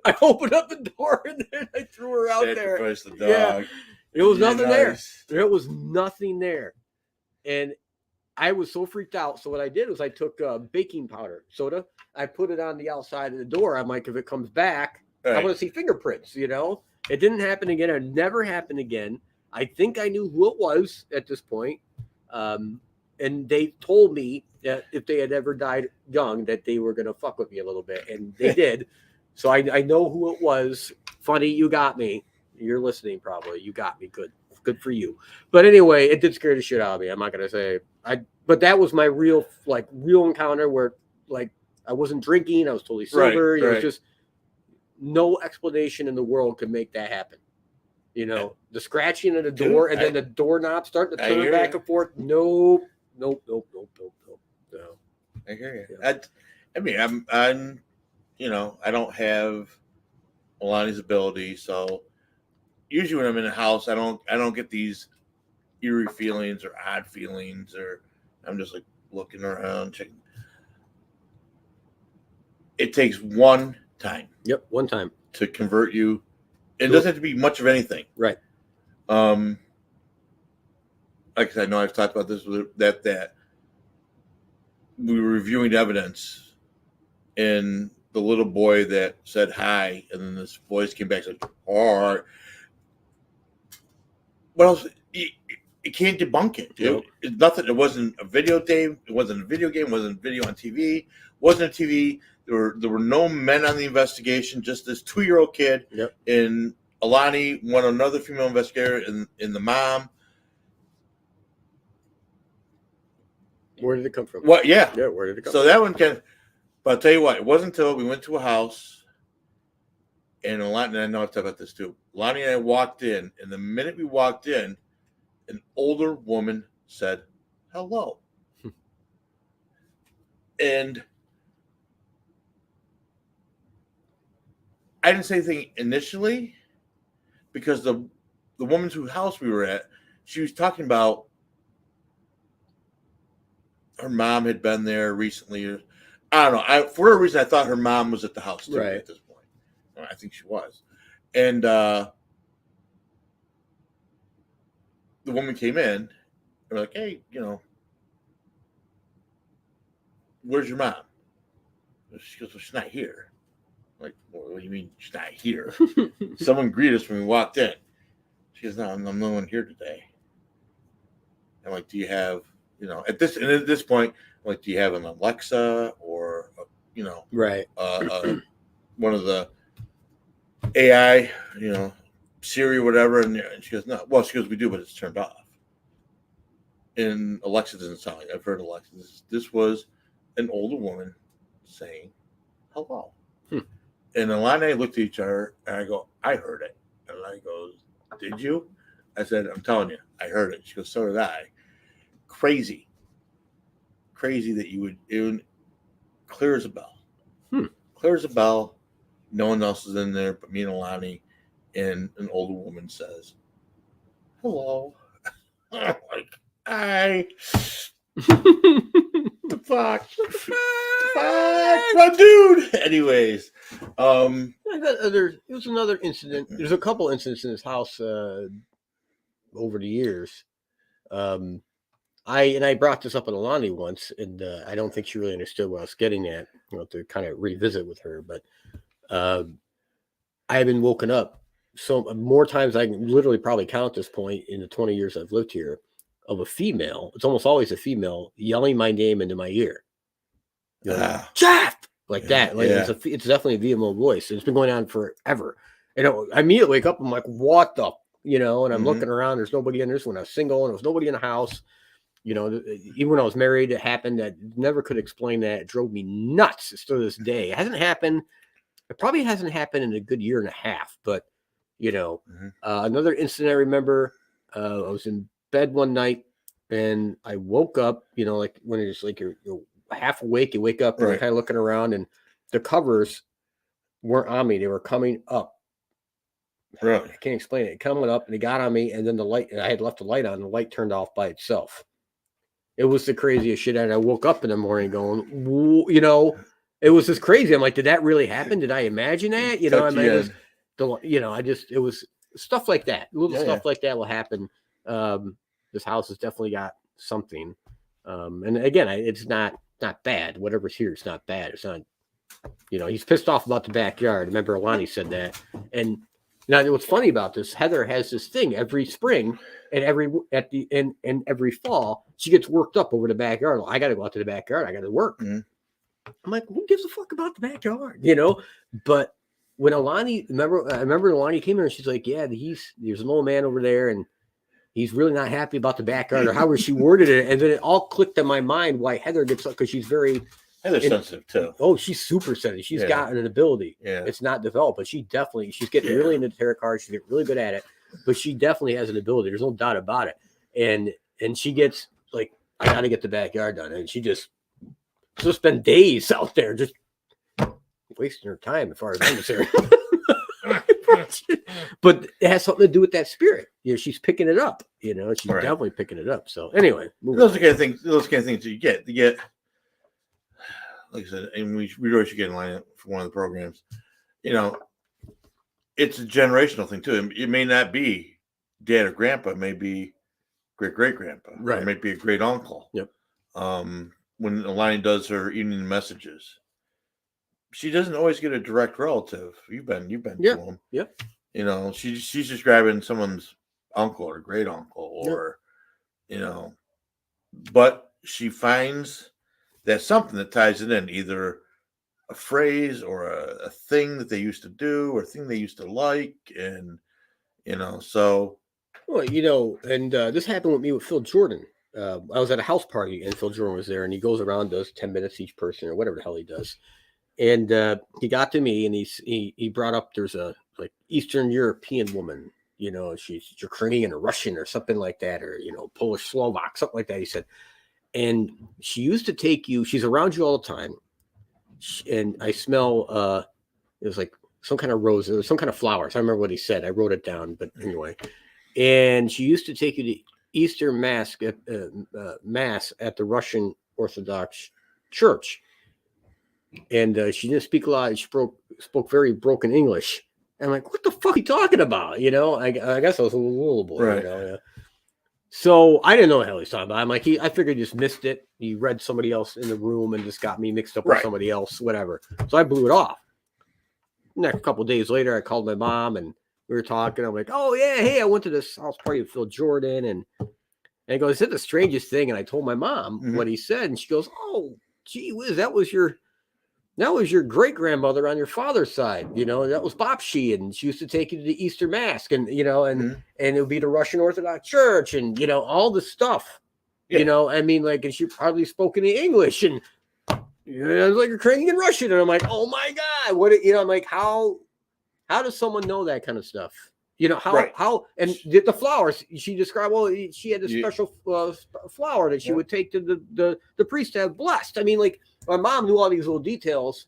I opened up the door and then I threw her out there. The dog. Yeah. There was nothing there. There was nothing there. And I was so freaked out. So what I did was I took baking powder soda. I put it on the outside of the door. I'm like, if it comes back, I want to see fingerprints, It didn't happen again. It never happened again. I think I knew who it was at this point. And they told me that if they had ever died young, that they were going to fuck with me a little bit. And they did. So I know who it was. Funny, you got me. You're listening, probably. You got me. Good for you. But anyway, it did scare the shit out of me. I'm not gonna say but that was my real encounter where I wasn't drinking. I was totally sober. It was just no explanation in the world could make that happen. The scratching at the door and then the doorknob starting to turn back and forth. Nope. No. I hear you. I'm I don't have Alani's ability, so usually when I'm in a house, I don't get these eerie feelings or odd feelings, or I'm just like looking around, checking. It takes one time. Yep, one time to convert you. It doesn't have to be much of anything, right? Like I said, I know I've talked about this that we were reviewing evidence, and the little boy that said hi, and then this voice came back and said, all right. What else? You can't debunk it. It's nothing. It wasn't a videotape. It wasn't a video game. It wasn't a video on TV. It wasn't a TV. There were no men on the investigation. Just this 2-year-old kid. Yep. And Alani, another female investigator, and the mom. Where did it come from? What? Yeah. Yeah. Where did it come? So that one can. But I'll tell you what. It wasn't until we went to a house. And Alani, and I know I've talked about this too. Lonnie and I walked in, and the minute we walked in, an older woman said, hello. And I didn't say anything initially because the woman's whose house we were at, she was talking about her mom had been there recently. I don't know. For whatever reason, I thought her mom was at the house too at this point. I think she was. And the woman came in. And we're like, hey, where's your mom? She goes, well, she's not here. I'm like, well, what do you mean she's not here? Someone greeted us when we walked in. She goes, no, I'm no one here today. I'm like, do you have, at this point, I'm like, do you have an Alexa or, one of the AI, Siri or whatever? And she goes, no. Well, she goes, we do, but it's turned off. And Alexa doesn't sound like I've heard Alexa. This was an older woman saying hello. And Alana and I looked at each other, and I go, I heard it. And Alana goes, did you? I said, I'm telling you, I heard it. She goes, so did I. Crazy that you would even clear as a bell. Clear as a bell. No one else is in there but me and Alani, and an older woman says, hello. I'm like, hi. The fuck, my dude. Anyways, it was another incident. There's a couple incidents in this house over the years. I brought this up with Alani once, and I don't think she really understood what I was getting at. To kind of revisit with her, but I have been woken up so more times I can literally probably count this point in the 20 years I've lived here, of a female. It's almost always a female yelling my name into my ear. Jeff, like that. Like it's definitely a VMO voice. It's been going on forever. And I immediately wake up. I'm like, what the, and I'm looking around. There's nobody in this when I was single, and there was nobody in the house. Even when I was married, it happened. That never could explain that. It drove me nuts to this day. It hasn't happened. It probably hasn't happened in a good year and a half. But another incident I remember. I was in bed one night, and I woke up. Like when it's like you're half awake, you wake up and you're kind of looking around, and the covers weren't on me. They were coming up. Right. I can't explain it. Coming up, and it got on me, and then the light. I had left the light on. The light turned off by itself. It was the craziest shit. And I woke up in the morning going, it was just crazy. I'm like, did that really happen? Did I imagine that? It was stuff like that. Little stuff like that will happen. This house has definitely got something. And again, it's not bad. Whatever's here, it's not bad. It's not, he's pissed off about the backyard. Remember, Alani said that. And now what's funny about this, Heather has this thing every spring and every fall, she gets worked up over the backyard. I got to go out to the backyard. I got to work. I'm like, who gives a fuck about the backyard? But when I remember Alani came here and she's like, yeah, there's an old man over there and he's really not happy about the backyard, or however she worded it. And then it all clicked in my mind why Heather gets up, because she's very sensitive too. Oh, she's super sensitive. She's got an ability. Yeah. It's not developed, but she's getting really into tarot cards. She's getting really good at it, but she definitely has an ability. There's no doubt about it. And she gets like, I got to get the backyard done. And she just spend days out there just wasting her time as far as I'm concerned. But it has something to do with that spirit. She's picking it up. She's definitely picking it up. So anyway, those are kind of things that you get. Like I said, and we really should get in line for one of the programs. It's a generational thing too. It may not be dad or grandpa. It may be great grandpa. Right. Or it may be a great uncle. Yep. When Alani does her evening messages, she doesn't always get a direct relative. You've been to them. Yep. She's describing someone's uncle or great uncle or, but she finds that something that ties it in, either a phrase or a thing that they used to do or a thing they used to like. And, so. Well, and this happened with me with Phil Jordan. I was at a house party and Phil Jordan was there, and he goes around, does 10 minutes each person or whatever the hell he does. And he got to me and he brought up, there's a like Eastern European woman, she's Ukrainian or Russian or something like that, or, Polish, Slovak, something like that. He said, And she used to take you. She's around you all the time, and I smell. It was like some kind of rose or some kind of flowers. I remember what he said. I wrote it down, but anyway. And she used to take you to Easter Mass at the Russian Orthodox Church. And she didn't speak a lot. She spoke very broken English. And I'm like, what the fuck are you talking about? You know, I guess I was a little boy. Right. You know, yeah. So I didn't know what the hell he's talking about. I'm like, I figured he just missed it. He read somebody else in the room and just got me mixed up with somebody else, whatever. So I blew it off. Next couple of days later, I called my mom and we were talking. I'm like, oh yeah, hey, I went to this house party with Phil Jordan, and he goes, is it the strangest thing? And I told my mom what he said, and she goes, oh, gee whiz, that was your great grandmother on your father's side. You know, that was Bobshi, and she used to take you to the Easter Mass, and you know, and it would be the Russian Orthodox Church, and you know, all the stuff. Yeah. You know, I mean, like, and she probably spoke any English, and you know, it was like Ukrainian and Russian, and I'm like, oh my god, what? You know, I'm like, how does someone know that kind of stuff? You know, how and the flowers she described. Well, she had a special flower that she would take to the priest to have blessed. I mean, like, my mom knew all these little details.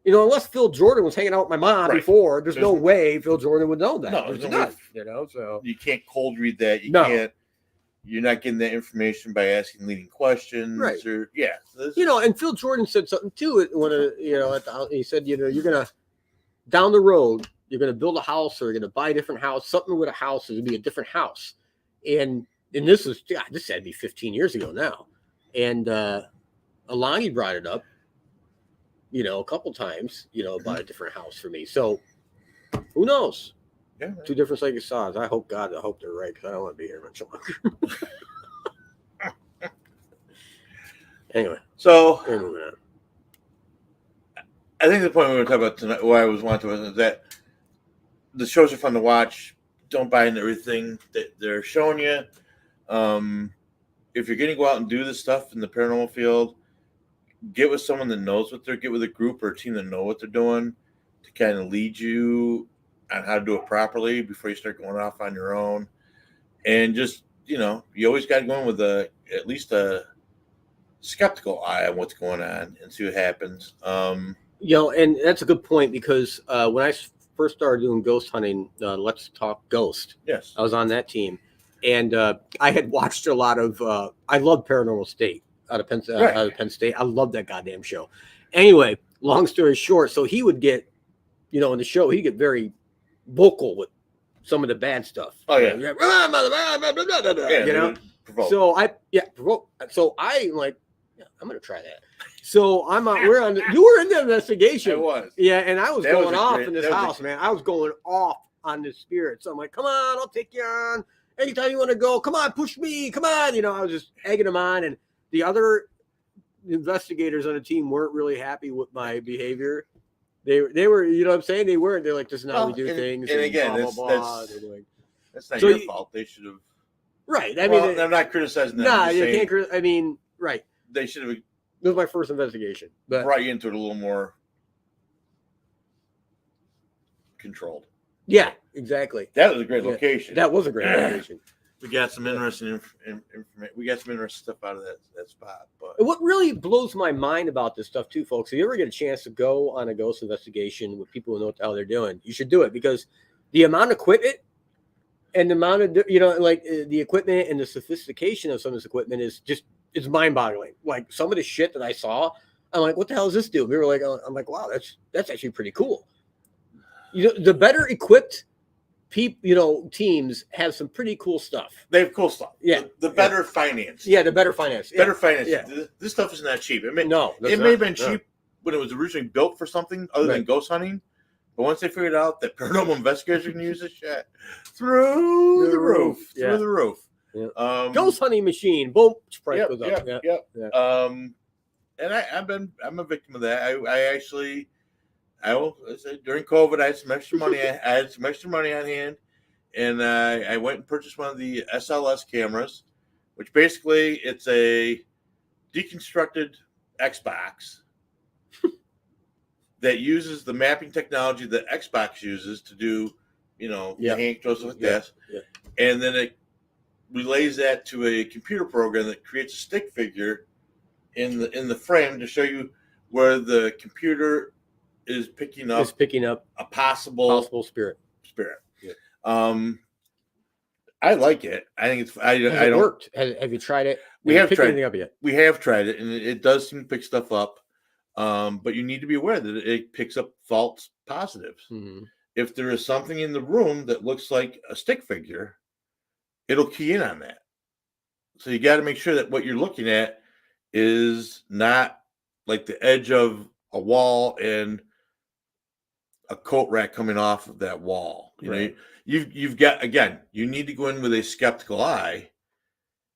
You know, unless Phil Jordan was hanging out with my mom before, there's no way Phil Jordan would know that. No, there's no way. You know, so you can't cold read that. You can't. You're not getting that information by asking leading questions, or you know. And Phil Jordan said something too. When he said, you know, you're gonna down the road, you're gonna build a house, or you're gonna buy a different house. Something with a house is gonna be a different house. And this had to be 15 years ago now. And Alani brought it up, you know, a couple times, you know, about a different house for me. So who knows? Yeah, right. 2 different psychic saws. I hope they're right, because I don't want to be here much longer. Anyway, so I think the point we were talking about tonight, what I was wanting to, is that the shows are fun to watch. Don't buy into everything that they're showing you. If you're going to go out and do this stuff in the paranormal field, get with someone that knows get with a group or a team that know what they're doing to kind of lead you on how to do it properly before you start going off on your own. And just, you know, you always got to go in with at least a skeptical eye on what's going on and see what happens. You know, and that's a good point, because when I first started doing ghost hunting, Let's Talk Ghost. Yes. I was on that team. And I had watched a lot of, I love Paranormal State out of Penn State. I love that goddamn show. Anyway, long story short, so he would get, you know, in the show, he'd get very vocal with some of the bad stuff. Oh, yeah. You know? So I like, I'm going to try that. So you were in the investigation. I was. Yeah, and I was going off in this house, man. I was going off on the spirit. So I'm like, come on, I'll take you on. Anytime you want to go, come on, push me, come on. You know, I was just egging them on. And the other investigators on the team weren't really happy with my behavior. They were, you know what I'm saying? They weren't. They're like, this is how we do things. And again, blah, blah, blah. That's not your fault. They should have. Right. I mean, I'm not criticizing them. No, you can't. I mean, right. They should have. It was my first investigation. But brought you into it a little more controlled. Yeah, exactly. That was a great location. That was a great location. We got some interesting information. We got some interesting stuff out of that spot. But what really blows my mind about this stuff too, folks, if you ever get a chance to go on a ghost investigation with people who know what the hell they're doing, you should do it, because the amount of equipment and the amount of, you know, like the equipment and the sophistication of some of this equipment is it's mind-boggling. Like some of the shit that I saw, I'm like, what the hell does this do? We were like, I'm like, wow, that's actually pretty cool. You know, the better equipped teams have some pretty cool stuff. They have cool stuff. Yeah. The better finance. Yeah, the better finance. Better finance. Yeah. This stuff is not cheap. It may have been cheap when it was originally built for something other than ghost hunting. But once they figured out that paranormal investigators can use this shit through the roof. Through the roof. Yeah. Ghost hunting machine. Boom. Price goes up. Yep. And I'm a victim of that. I will say during COVID, I had some extra money. I had some extra money on hand, and I went and purchased one of the SLS cameras, which basically it's a deconstructed Xbox that uses the mapping technology that Xbox uses to do, you know, the hand controls like this, and then it relays that to a computer program that creates a stick figure in the frame to show you where the computer is picking up a possible spirit. Yeah. I like it. I think it's. I don't. Worked? Have you tried it? We have tried anything up yet? We have tried it, and it does seem to pick stuff up. But you need to be aware that it picks up false positives. Mm-hmm. If there is something in the room that looks like a stick figure, it'll key in on that. So you got to make sure that what you're looking at is not like the edge of a wall and a coat rack coming off of that wall. You know, you've got, again, you need to go in with a skeptical eye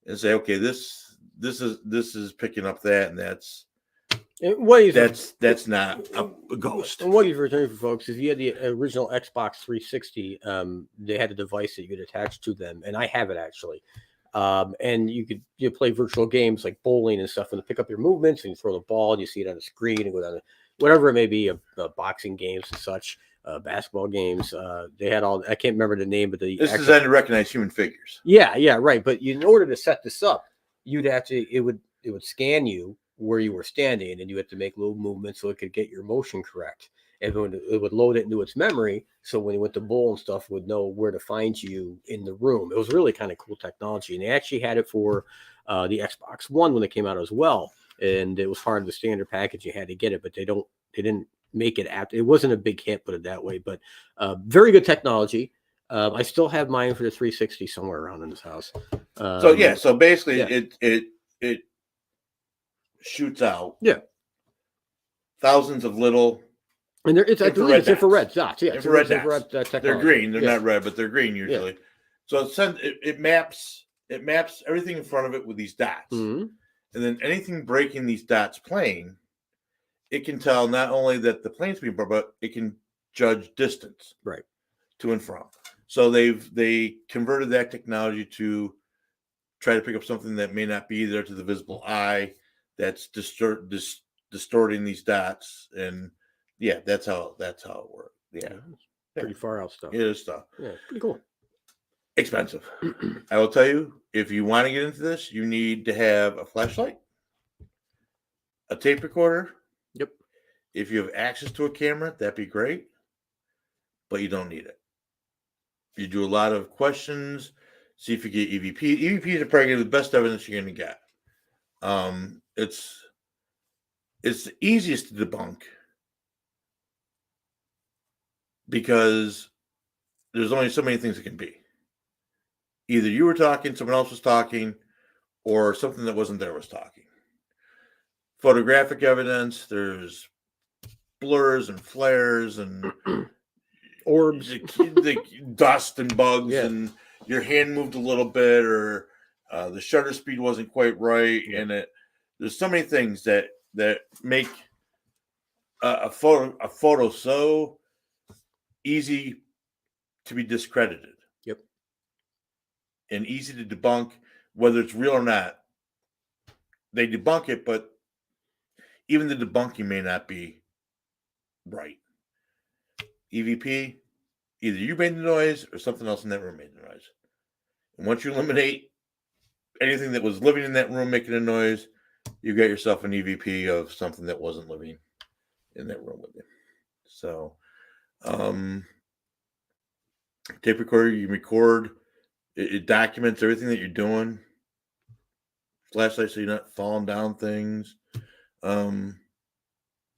and say, okay, this is picking up that, and that's not a ghost. And what you've returned for folks, if you had the original Xbox 360, they had a device that you could attach to them, and I have it actually. And you could play virtual games like bowling and stuff, and pick up your movements, and you throw the ball, and you see it on the screen, and go down to whatever it may be, boxing games and such, basketball games. They had all. I can't remember the name, but this is designed to recognize human figures. Yeah, right. But in order to set this up, you'd have to. It would scan you where you were standing, and you had to make little movements so it could get your motion correct. And it would load it into its memory, so when you went to bowl and stuff, it would know where to find you in the room. It was really kind of cool technology, and they actually had it for the Xbox One when it came out as well. And it was part of the standard package. You had to get it, but they didn't make it after. It wasn't a big hit, put it that way. But very good technology. I still have mine for the 360 somewhere around in this house. So basically, it shoots out thousands of little, and it's infrared dots. Yeah, infrared dots. Technology. They're green. They're not red, but they're green usually. Yeah. So it maps everything in front of it with these dots, and then anything breaking these dots plane, it can tell not only that the plane's being brought, but it can judge distance to and from. So they converted that technology to try to pick up something that may not be there to the visible eye, that's distorting these dots, and that's how it works. Pretty far out stuff. It is stuff. Yeah, pretty cool. Expensive. I will tell you, if you want to get into this, you need to have a flashlight, a tape recorder. Yep. If you have access to a camera, that'd be great, but you don't need it. You do a lot of questions, see if you get EVP. EVPs are probably the best evidence you're going to get. It's the easiest to debunk because there's only so many things it can be. Either you were talking, someone else was talking, or something that wasn't there was talking. Photographic evidence, there's blurs and flares and orbs, the dust and bugs, and your hand moved a little bit, or the shutter speed wasn't quite right, and there's so many things that make a photo so easy to be discredited. Yep. And easy to debunk, whether it's real or not. They debunk it, but even the debunking may not be right. EVP, either you made the noise or something else in that room made the noise. And once you eliminate anything that was living in that room making a noise, you got yourself an EVP of something that wasn't living in that room with you. So, tape recorder, you record, it documents everything that you're doing. Flashlight, so you're not falling down things. The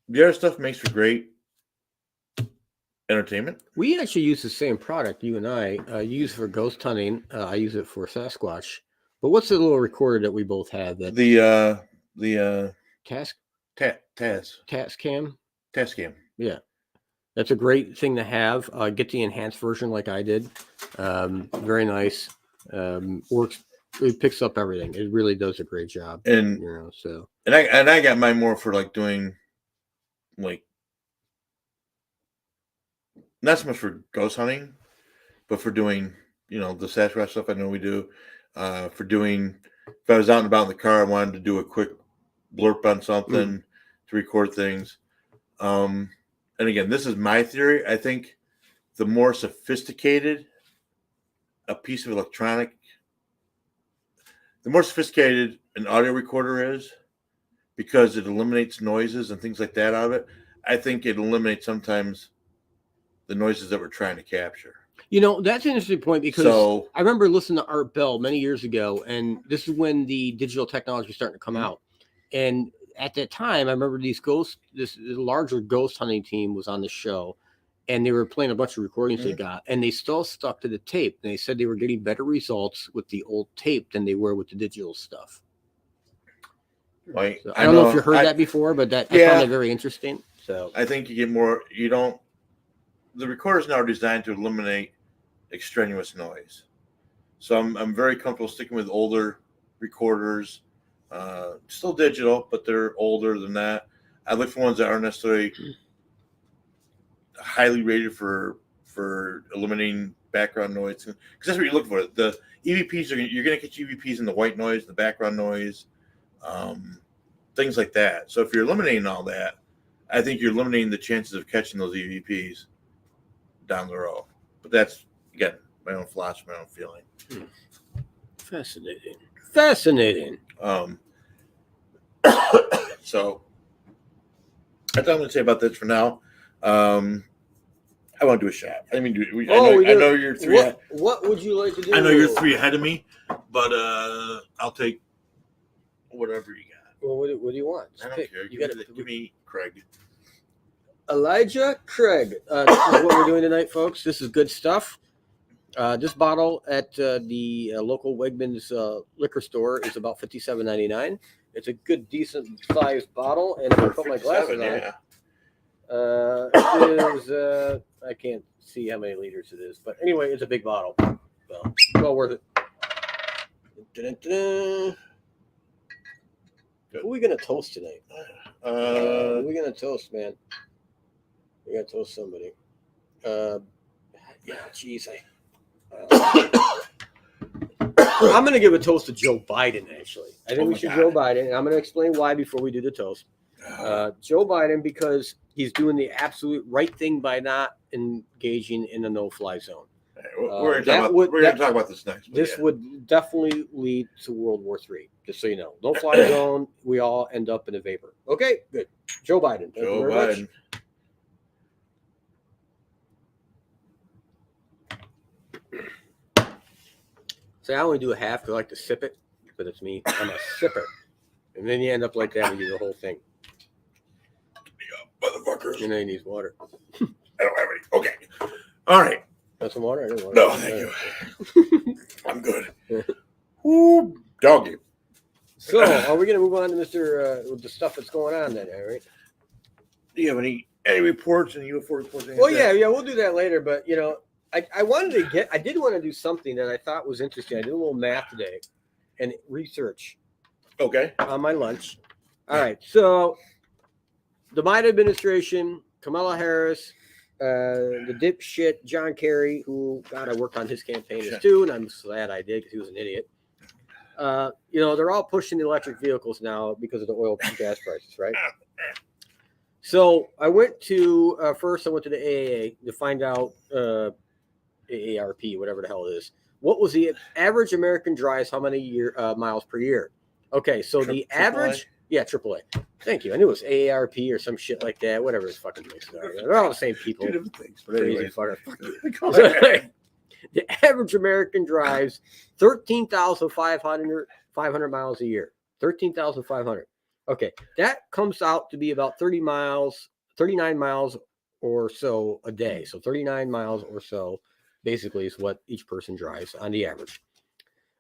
other stuff makes for great entertainment. We actually use the same product, you and I. You use it for ghost hunting. I use it for Sasquatch. But what's the little recorder that we both have? That the Tascam. Tascam. Yeah, that's a great thing to have. Get the enhanced version like I did. Very nice. Works. It picks up everything. It really does a great job. And I got mine more for like doing like not so much for ghost hunting, but for doing the Sasquatch stuff I know we do. For doing, if I was out and about in the car, I wanted to do a quick blurb on something to record things. And again, this is my theory. I think the more sophisticated a piece of electronic the more sophisticated an audio recorder is, because it eliminates noises and things like that out of it, I think it eliminates sometimes the noises that we're trying to capture. That's an interesting point, because I remember listening to Art Bell many years ago, and this is when the digital technology was starting to come out. And at that time, I remember this larger ghost hunting team was on the show, and they were playing a bunch of recordings they got, and they still stuck to the tape. And they said they were getting better results with the old tape than they were with the digital stuff. Right. So I don't know if you heard that before, but I found that very interesting. So I think you get more. The recorder's now designed to eliminate extraneous noise, so I'm very comfortable sticking with older recorders, still digital, but they're older than that. I look for ones that aren't necessarily highly rated for eliminating background noise, because that's what you're looking for. The EVPs you're going to get EVPs in the white noise, the background noise, things like that. So if you're eliminating all that, I think you're eliminating the chances of catching those EVPs down the road. But that's, again, my own philosophy, my own feeling. Fascinating. So that's all I'm going to say about this for now. I want to do a shot. I mean, I know you're three. What would you like to do? I know you're 3 ahead of me, but I'll take whatever you got. Well, what do you want? I don't care. Give me Craig. Elijah Craig. This is what we're doing tonight, folks. This is good stuff. This bottle at the local Wegmans liquor store is about $57.99. It's a good, decent sized bottle, and if I put my glasses on, it is. I can't see how many liters it is, but anyway, it's a big bottle. So, well worth it. Dun-dun-dun. Who are we gonna toast tonight? Who are we gonna toast, man? We gotta toast somebody. Geez, I'm gonna give a toast to Joe Biden. Actually, I think we should Joe Biden, and I'm gonna explain why before we do the toast. Joe Biden, because he's doing the absolute right thing by not engaging in a no-fly zone. We're going to talk about this next. This would definitely lead to World War III, just so you know. No-fly zone, we all end up in a vapor. Okay, good. Joe Biden. Thank you very much. So I only do a half because I like to sip it, but it's me. I'm a sipper. And then you end up like that and you do the whole thing. Motherfuckers. And then he needs water. I don't have any. Okay. All right. Want some water? I didn't want No, thank you. I'm good. Ooh, doggy. So, are we going to move on to with the stuff that's going on then, all right? Do you have any reports and UFO reports? Well, yeah, we'll do that later. But, I wanted to I did want to do something that I thought was interesting. I did a little math today and research. Okay. On my lunch. All right. So, the Biden administration, Kamala Harris, the dipshit John Kerry, who, God, I worked on his campaign too, and I'm glad I did because he was an idiot. They're all pushing the electric vehicles now because of the oil and gas prices, right? So I went to the AAA to find out AARP, whatever the hell it is. What was the average American drives? How many miles per year? Okay, so the average, AAA. Thank you. I knew it was AARP or some shit like that. Whatever his fucking places are. They're all the same people. Two different things. But crazy anyway. fucker. Fuck you. The average American drives 13,500 miles a year. 13,500. Okay, that comes out to be about 39 miles or so a day. So 39 miles or so basically is what each person drives on the average.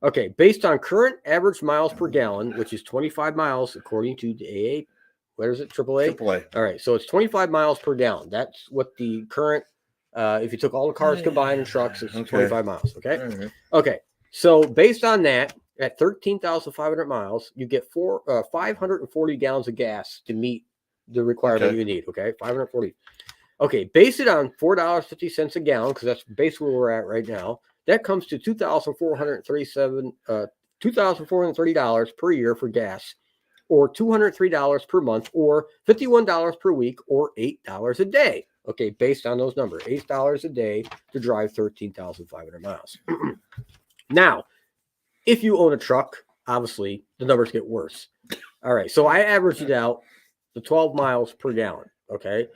Okay, based on current average miles per gallon, which is 25 miles according to the AA, what is it, AAA? AAA. All right, so it's 25 miles per gallon. That's what the current, if you took all the cars combined and trucks, it's 25 miles, okay? Mm-hmm. Okay, so based on that, at 13,500 miles, you get 540 gallons of gas to meet the requirement you need, okay? 540. Okay, base it on $4.50 a gallon, because that's basically where we're at right now. That comes to $2,430 per year for gas, or $203 per month, or $51 per week, or $8 a day. Okay, based on those numbers, $8 a day to drive 13,500 miles. Now, if you own a truck obviously the numbers get worse. All right. So I averaged it out the 12 miles per gallon. Okay.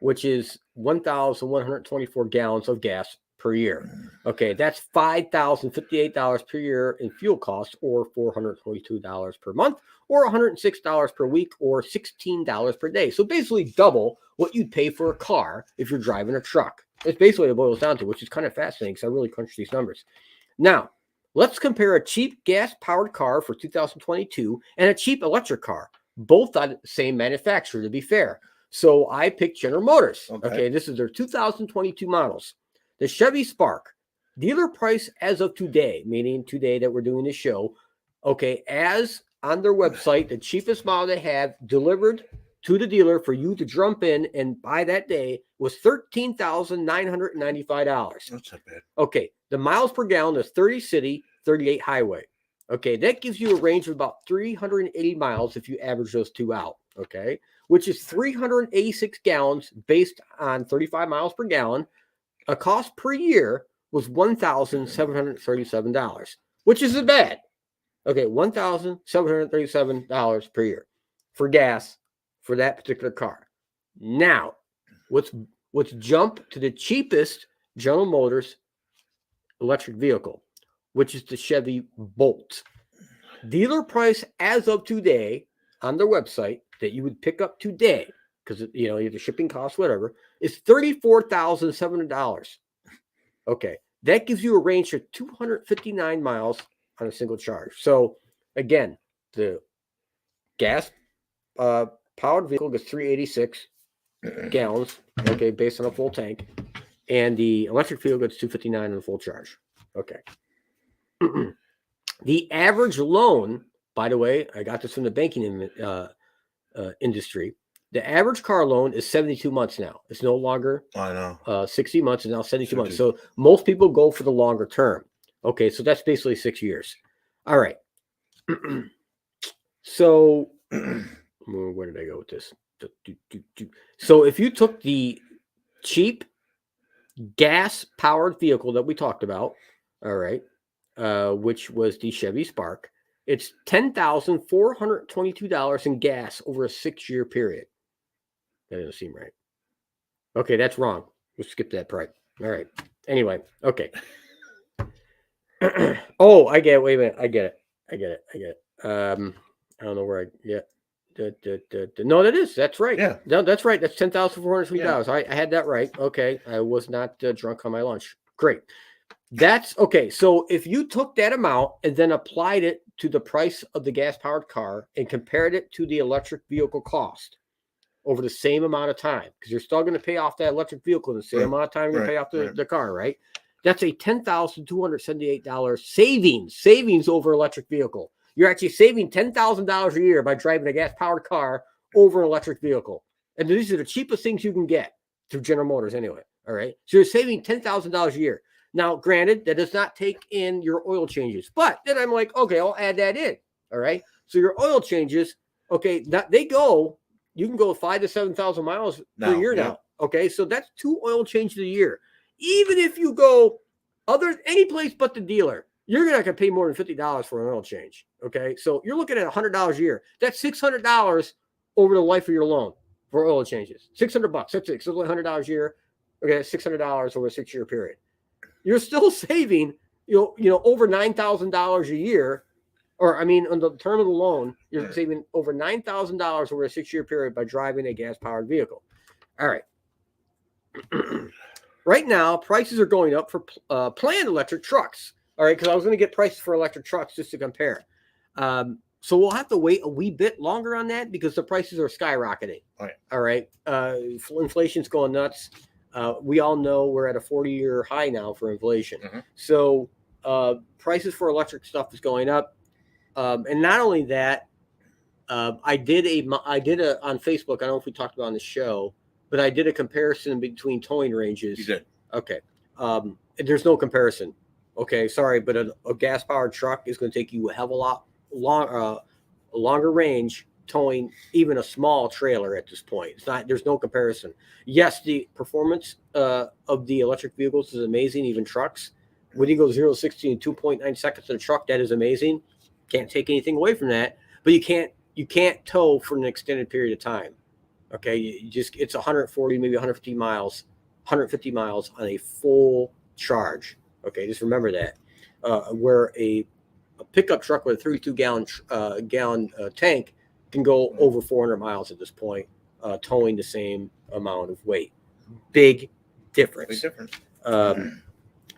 Which is 1,124 gallons of gas per year. Okay. That's $5,058 per year in fuel costs, or $422 per month, or $106 per week, or $16 per day. So basically double what you'd pay for a car if you're driving a truck. It's basically what it boils down to, which is kind of fascinating because I really crunched these numbers. Now, let's compare a cheap gas-powered car for 2022 and a cheap electric car, both on the same manufacturer, to be fair. So I picked General Motors. Okay, this is their 2022 models. The Chevy Spark, dealer price as of today, meaning today that we're doing this show, okay, as on their website, the cheapest model they have delivered to the dealer for you to jump in and buy that day was $13,995. That's not bad. Okay, the miles per gallon is 30 city, 38 highway. Okay, that gives you a range of about 380 miles if you average those two out. Okay, which is 386 gallons based on 35 miles per gallon. A cost per year was $1,737, which isn't bad. Okay, $1,737 per year for gas for that particular car. Now, let's jump to the cheapest General Motors electric vehicle, which is the Chevy Bolt. Dealer price as of today on their website that you would pick up today, because you have the shipping costs, whatever, is $34,700. Okay, that gives you a range of 259 miles on a single charge. So again, the gas powered vehicle gets 386 gallons, okay, based on a full tank, and the electric vehicle gets 259 on a full charge. Okay. The average loan, by the way, I got this from the banking industry. The average car loan is 72 months now. It's no longer 60 months. It's now 72 months. So most people go for the longer term. Okay, so that's basically 6 years. All right. So where did I go with this? So if you took the cheap gas-powered vehicle that we talked about, all right, which was the Chevy Spark, it's $10,422 in gas over a 6-year period. That doesn't seem right. Okay, that's wrong. We'll skip that part. All right. Anyway, okay. Oh, I get it. Wait a minute. I get it. I don't know where I get. No, that's right. Yeah. No, that's right. That's $10,420. I had that right. Okay. I was not drunk on my lunch. Great. That's okay. So if you took that amount and then applied it to the price of the gas-powered car and compared it to the electric vehicle cost over the same amount of time, because you're still going to pay off that electric vehicle in the same amount of time you're going to pay off the car, right? That's a $10,278 savings over electric vehicle. You're actually saving $10,000 a year by driving a gas-powered car over an electric vehicle. And these are the cheapest things you can get through General Motors anyway, all right? So you're saving $10,000 a year. Now, granted, that does not take in your oil changes. But then I'm like, okay, I'll add that in, all right? So your oil changes, okay, you can go 5,000 to 7,000 miles per year now. Okay, so that's 2 oil changes a year. Even if you go any place but the dealer, you're not going to pay more than $50 for an oil change. Okay, so you're looking at $100 a year. That's $600 over the life of your loan for oil changes. $600. That's it. So $100 a year. Okay, $600 over a 6-year period. You're still saving, over $9,000 a year. Or, I mean, on the term of the loan, you're saving over $9,000 over a 6-year period by driving a gas-powered vehicle. All right. Right now, prices are going up for planned electric trucks. All right, because I was going to get prices for electric trucks just to compare. So we'll have to wait a wee bit longer on that because the prices are skyrocketing. All right. Inflation's going nuts. We all know we're at a 40-year high now for inflation. So prices for electric stuff is going up. And not only that, I did on Facebook. I don't know if we talked about on the show, but I did a comparison between towing ranges. You did. Okay. There's no comparison. Okay. Sorry, but a gas-powered truck is going to take you a hell of a lot longer range towing even a small trailer at this point. There's no comparison. Yes, the performance of the electric vehicles is amazing, even trucks. When you go 0 to 60 in 2.9 seconds in a truck, that is amazing. Can't take anything away from that, but you can't tow for an extended period of time. Okay, you just it's 140, maybe 150 miles on a full charge. Okay, just remember that. Where a pickup truck with a 32-gallon tank can go over 400 miles at this point, towing the same amount of weight. Big difference. Big difference.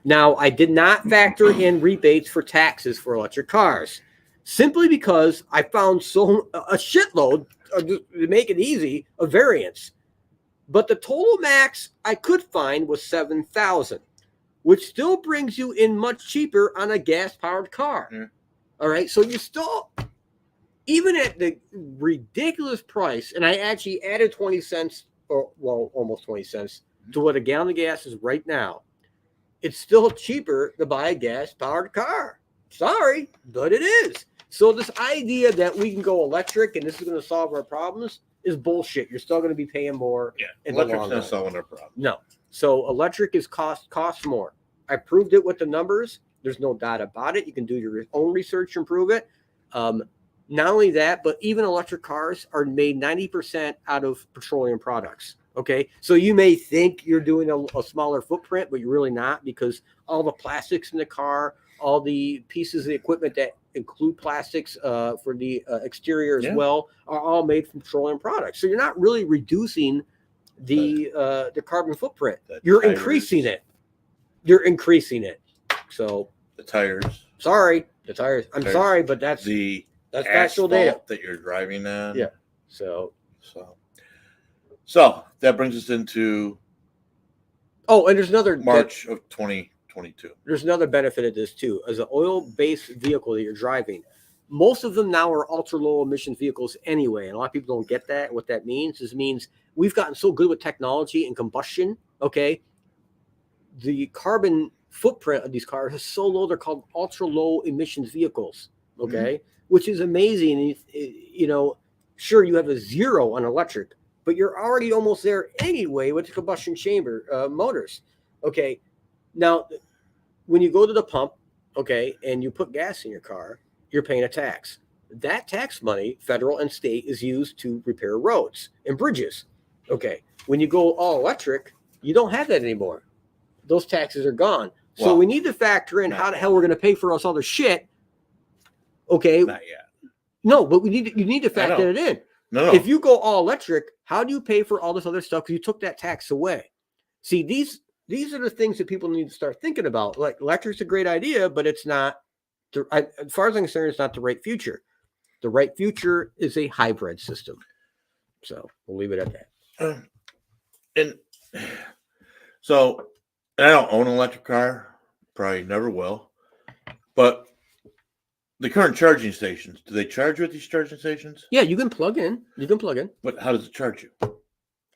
Now, I did not factor in rebates for taxes for electric cars, simply because I found a shitload, just to make it easy, of variants. But the total max I could find was $7,000, which still brings you in much cheaper on a gas-powered car. Yeah. All right, so you still, even at the ridiculous price, and I actually added 20 cents, or well, almost 20 cents, to what a gallon of gas is right now. It's still cheaper to buy a gas-powered car. Sorry, but it is. So this idea that we can go electric and this is going to solve our problems is bullshit. You're still going to be paying more. Yeah, in the electric's long not run. solving our problem. No. So electric is costs more. I proved it with the numbers. There's no doubt about it. You can do your own research and prove it. Not only that, but even electric cars are made 90% out of petroleum products. Okay, so you may think you're doing a smaller footprint, but you're really not, because all the plastics in the car, all the pieces of the equipment that include plastics for the exterior as well, are all made from petroleum products. So you're not really reducing the carbon footprint. You're increasing it. You're increasing it. So the tires. Sorry, the tires. I'm sorry, but that's factual data that you're driving on. Yeah. So that brings us into and there's another March of 2022. There's another benefit of this too. As an oil-based vehicle that you're driving, most of them now are ultra-low emission vehicles anyway, and a lot of people don't get that. What that means we've gotten so good with technology and combustion. Okay, the carbon footprint of these cars is so low; they're called ultra-low emissions vehicles. Okay, which is amazing. Sure, you have a zero on electric, but you're already almost there anyway with the combustion chamber motors. Okay, now when you go to the pump, okay, and you put gas in your car, you're paying a tax. That tax money, federal and state, is used to repair roads and bridges. Okay, when you go all electric, you don't have that anymore. Those taxes are gone. So we need to factor in how the hell we're going to pay for all this shit. Okay, not yet. No, but you need to factor it in. No. If you go all electric, how do you pay for all this other stuff? Because you took that tax away. See, these are the things that people need to start thinking about. Like, electric's a great idea, but it's not. As far as I'm concerned, it's not the right future. The right future is a hybrid system. So we'll leave it at that. And I don't own an electric car. Probably never will. But the current charging stations, do they charge you at these charging stations? Yeah, you can plug in. But how does it charge you?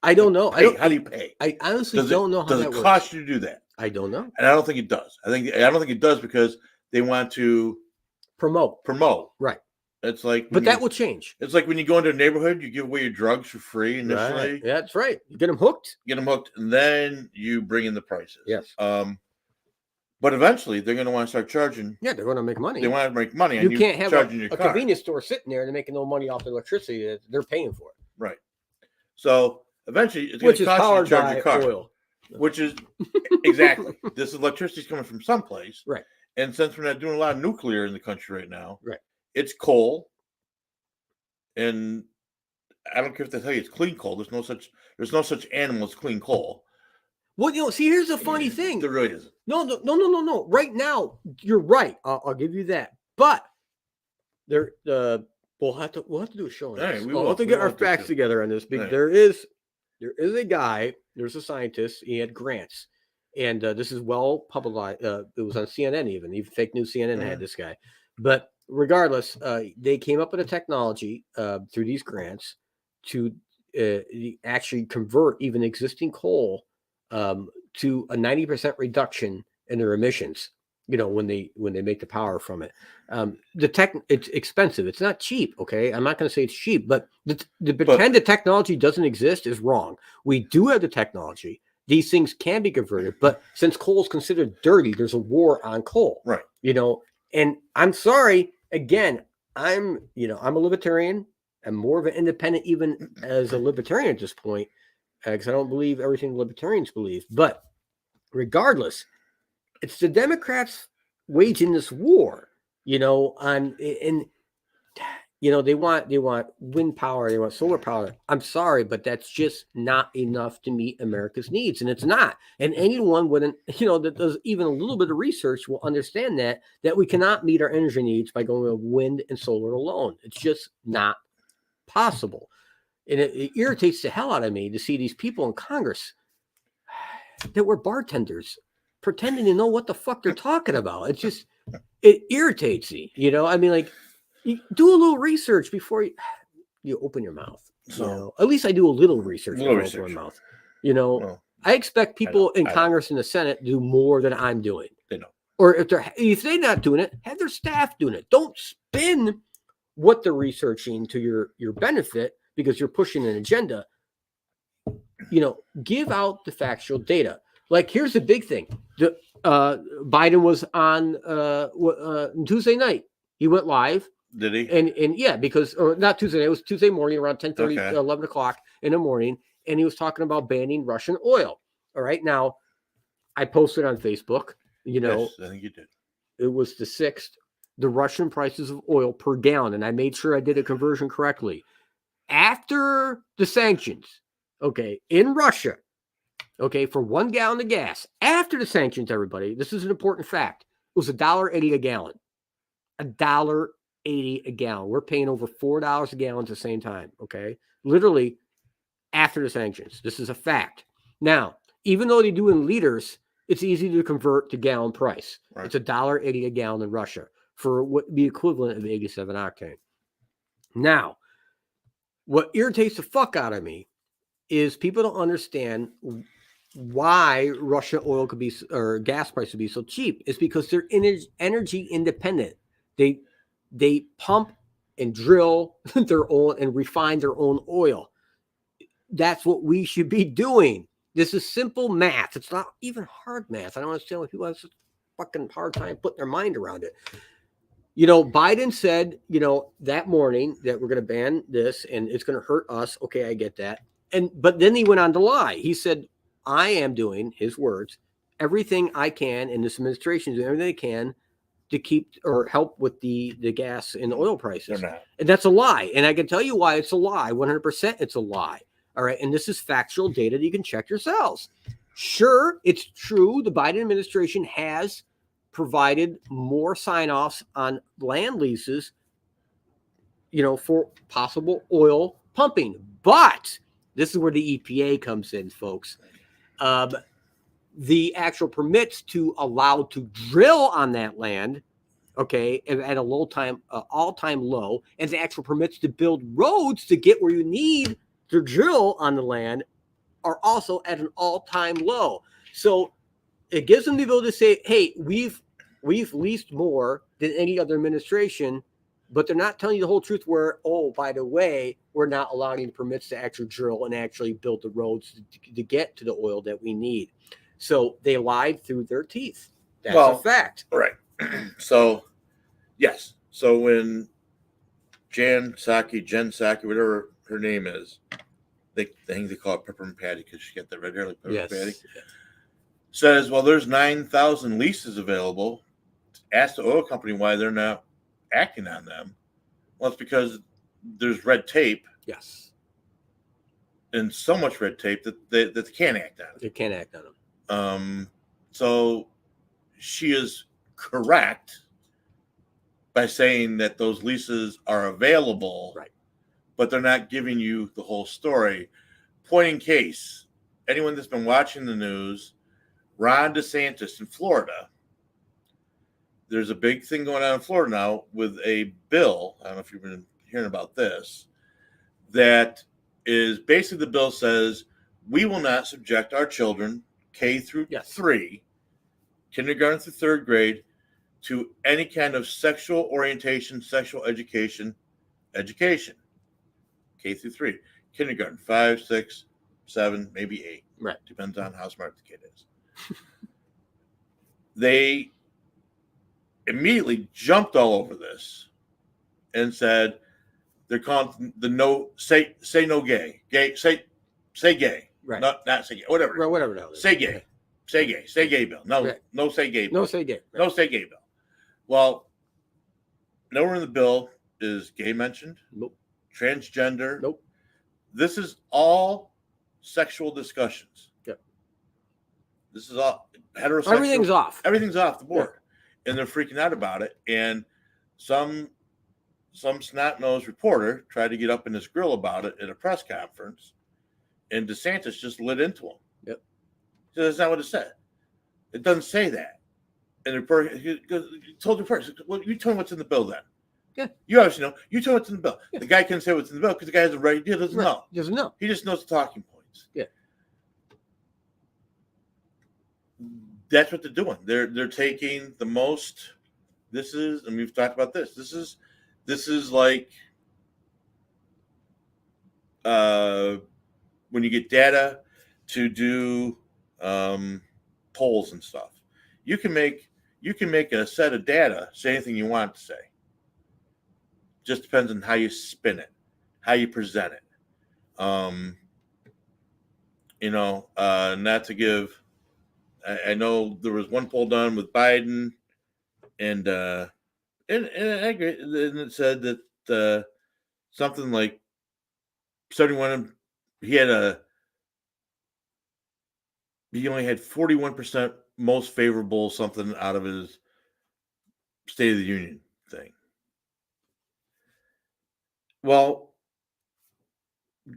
I don't know. How do you pay? I honestly don't know how that works. Does it cost you to do that? I don't know. And I don't think it does. I don't think it does because they want to promote. Right. It's like, but that will change. It's like when you go into a neighborhood, you give away your drugs for free initially. Right. Yeah, that's right. You get them hooked, and then you bring in the prices. Yes. But eventually, they're going to want to start charging. Yeah, they're going to make money. They want to make money. You can't have a convenience store sitting there and making no money off the electricity that they're paying for. Right. So eventually, it's going to cost you to charge your car. Oil. Which is exactly. This electricity is coming from someplace. Right. And since we're not doing a lot of nuclear in the country right now, right, it's coal. And I don't care if they tell you it's clean coal. There's no such animal as clean coal. Well, see, here's the funny thing. There really isn't. No. Right now, you're right. I'll give you that. But we'll have to do a show on this. We'll have to get our facts together on this because there is a guy. There's a scientist. He had grants, and this is well publicized. It was on CNN even fake news CNN had this guy. But regardless, they came up with a technology through these grants to actually convert even existing coal to a 90% reduction in their emissions. When they make the power from it. It's expensive. It's not cheap. Okay, I'm not going to say it's cheap, but the pretend the technology doesn't exist is wrong. We do have the technology. These things can be converted, but since coal is considered dirty, there's a war on coal. Right. And I'm sorry, again, I'm a libertarian. I'm more of an independent, even as a libertarian at this point, because I don't believe everything libertarians believe. But regardless, it's the Democrats waging this war, they want wind power, they want solar power. I'm sorry, but that's just not enough to meet America's needs, and it's not. And anyone that does even a little bit of research will understand that we cannot meet our energy needs by going with wind and solar alone. It's just not possible. And it irritates the hell out of me to see these people in Congress that were bartenders pretending to know what the fuck they're talking about. It irritates me. You do a little research before you open your mouth. So, at least I do a little research before I open my mouth. Well, I expect people in Congress and the Senate to do more than I'm doing. They know. Or if they're not doing it, have their staff doing it. Don't spin what they're researching to your benefit because you're pushing an agenda. Give out the factual data. Like, here's the big thing. Biden was on Tuesday night. He went live. Did he? And yeah, or not Tuesday night, it was Tuesday morning around 10:30, 11 o'clock in the morning. And he was talking about banning Russian oil. All right. Now, I posted on Facebook, Yes, I think you did. It was the 6th, the Russian prices of oil per gallon. And I made sure I did a conversion correctly. After the sanctions, in Russia, for 1 gallon of gas, after the sanctions, everybody, this is an important fact. It was $1.80 a gallon. $1.80 a gallon. We're paying over $4 a gallon at the same time. Literally after the sanctions. This is a fact. Now, even though they do in liters, it's easy to convert to gallon price. Right. It's $1.80 a gallon in Russia for what would be equivalent of 87 octane. Now, what irritates the fuck out of me is people don't understand why Russian oil could be, or gas price would be so cheap. It's because they're energy independent. They pump and drill their own and refine their own oil. That's what we should be doing. This is simple math. It's not even hard math. I don't understand why people have such a fucking hard time putting their mind around it. Biden said, that morning that we're going to ban this and it's going to hurt us. Okay, I get that. But then he went on to lie. He said, I am doing, his words, everything I can, and this administration is doing everything they can to keep or help with the gas and oil prices. They're not. And that's a lie. And I can tell you why it's a lie. 100% it's a lie. All right. And this is factual data that you can check yourselves. Sure, it's true. The Biden administration has provided more sign-offs on land leases, for possible oil pumping. But this is where the EPA comes in, folks. The actual permits to allow to drill on that land, at a all-time low, and the actual permits to build roads to get where you need to drill on the land are also at an all-time low. So it gives them the ability to say, hey, we've leased more than any other administration, but they're not telling you the whole truth where, oh, by the way, we're not allowing the permits to actually drill and actually build the roads to get to the oil that we need. So they lied through their teeth. That's a fact. Right. So, yes. So when Jen Psaki, whatever her name is, I think they call it Peppermint Patty because she got that red hair like Peppermint Patty, says, well, there's 9,000 leases available. Ask the oil company why they're not acting on them. Well, it's because there's red tape. Yes. And so much red tape that they can't act on it. They can't act on them. So she is correct by saying that those leases are available, right? But they're not giving you the whole story. Point in case, anyone that's been watching the news, Ron DeSantis in Florida, there's a big thing going on in Florida now with a bill. I don't know if you've been hearing about this. That is basically, the bill says we will not subject our children K through 3, kindergarten through 3rd grade, to any kind of sexual orientation, sexual education, K through 3, kindergarten, 5, 6, 7, maybe 8. Right. Depends on how smart the kid is. They immediately jumped all over this and said they're calling the no say no gay say gay, Right. not say gay, whatever. Well, whatever the hell. Say gay. Say gay bill. No, Right. no say gay bill. No say gay. Right. No say gay bill. Well, nowhere in the bill is gay mentioned. Nope. Transgender. Nope. This is all sexual discussions. Yep. This is all heterosexual. Everything's off. Everything's off the board. Yeah. And they're freaking out about it. And some snot-nosed reporter tried to get up in his grill about it at a press conference, and DeSantis just lit into him. Yep. So that's not what it said. It doesn't say that. And the reporter told the reporter, well, you tell me what's in the bill then. Yeah. You obviously know. You tell me what's in the bill. Yeah. The guy couldn't say what's in the bill because the guy has a right idea, doesn't know. He doesn't know. He just knows the talking points. Yeah. That's what they're doing. They're taking the most. This is, and we've talked about this. This is like when you get data to do polls and stuff. You can make a set of data say anything you want to say. Just depends on how you spin it, how you present it. Not to give. I know there was one poll done with Biden, and I agree. And it said that something like 71. He only had 41% most favorable something out of his State of the Union thing. Well,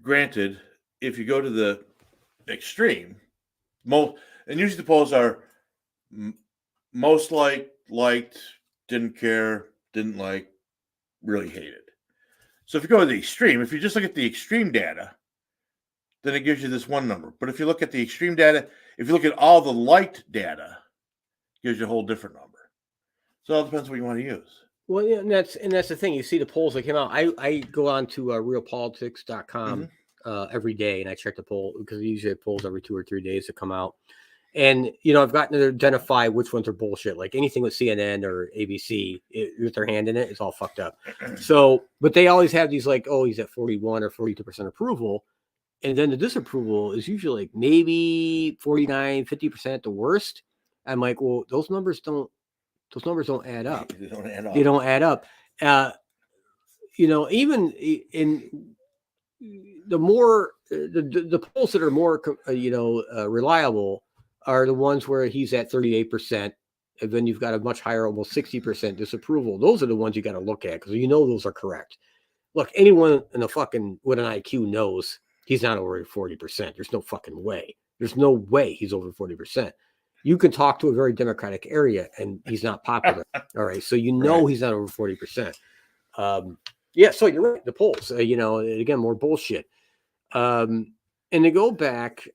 granted, if you go to the extreme, and usually the polls are most liked, didn't care, didn't like, really hated. So if you go to the extreme, if you just look at the extreme data, then it gives you this one number. But if you look at the extreme data, if you look at all the liked data, it gives you a whole different number. So it all depends what you want to use. Well, yeah, and that's the thing. You see the polls that came out. I go on to realpolitics.com every day, and I check the poll because we usually have polls every 2 or 3 days to come out. And, I've gotten to identify which ones are bullshit. Like anything with CNN or ABC with their hand in it, it's all fucked up. So, but they always have these like, oh, he's at 41 or 42% approval. And then the disapproval is usually like maybe 49, 50% the worst. I'm like, well, those numbers don't add up. They don't add up. They don't add up. Even in the more the polls that are more reliable are the ones where he's at 38%, and then you've got a much higher, almost 60% disapproval. Those are the ones you got to look at because those are correct. Look, anyone in the fucking with an IQ knows he's not over 40%. There's no fucking way. There's no way he's over 40%. You can talk to a very Democratic area and he's not popular. All right. So right. He's not over 40%. Yeah. So you're right. The polls, again, more bullshit. And to go back,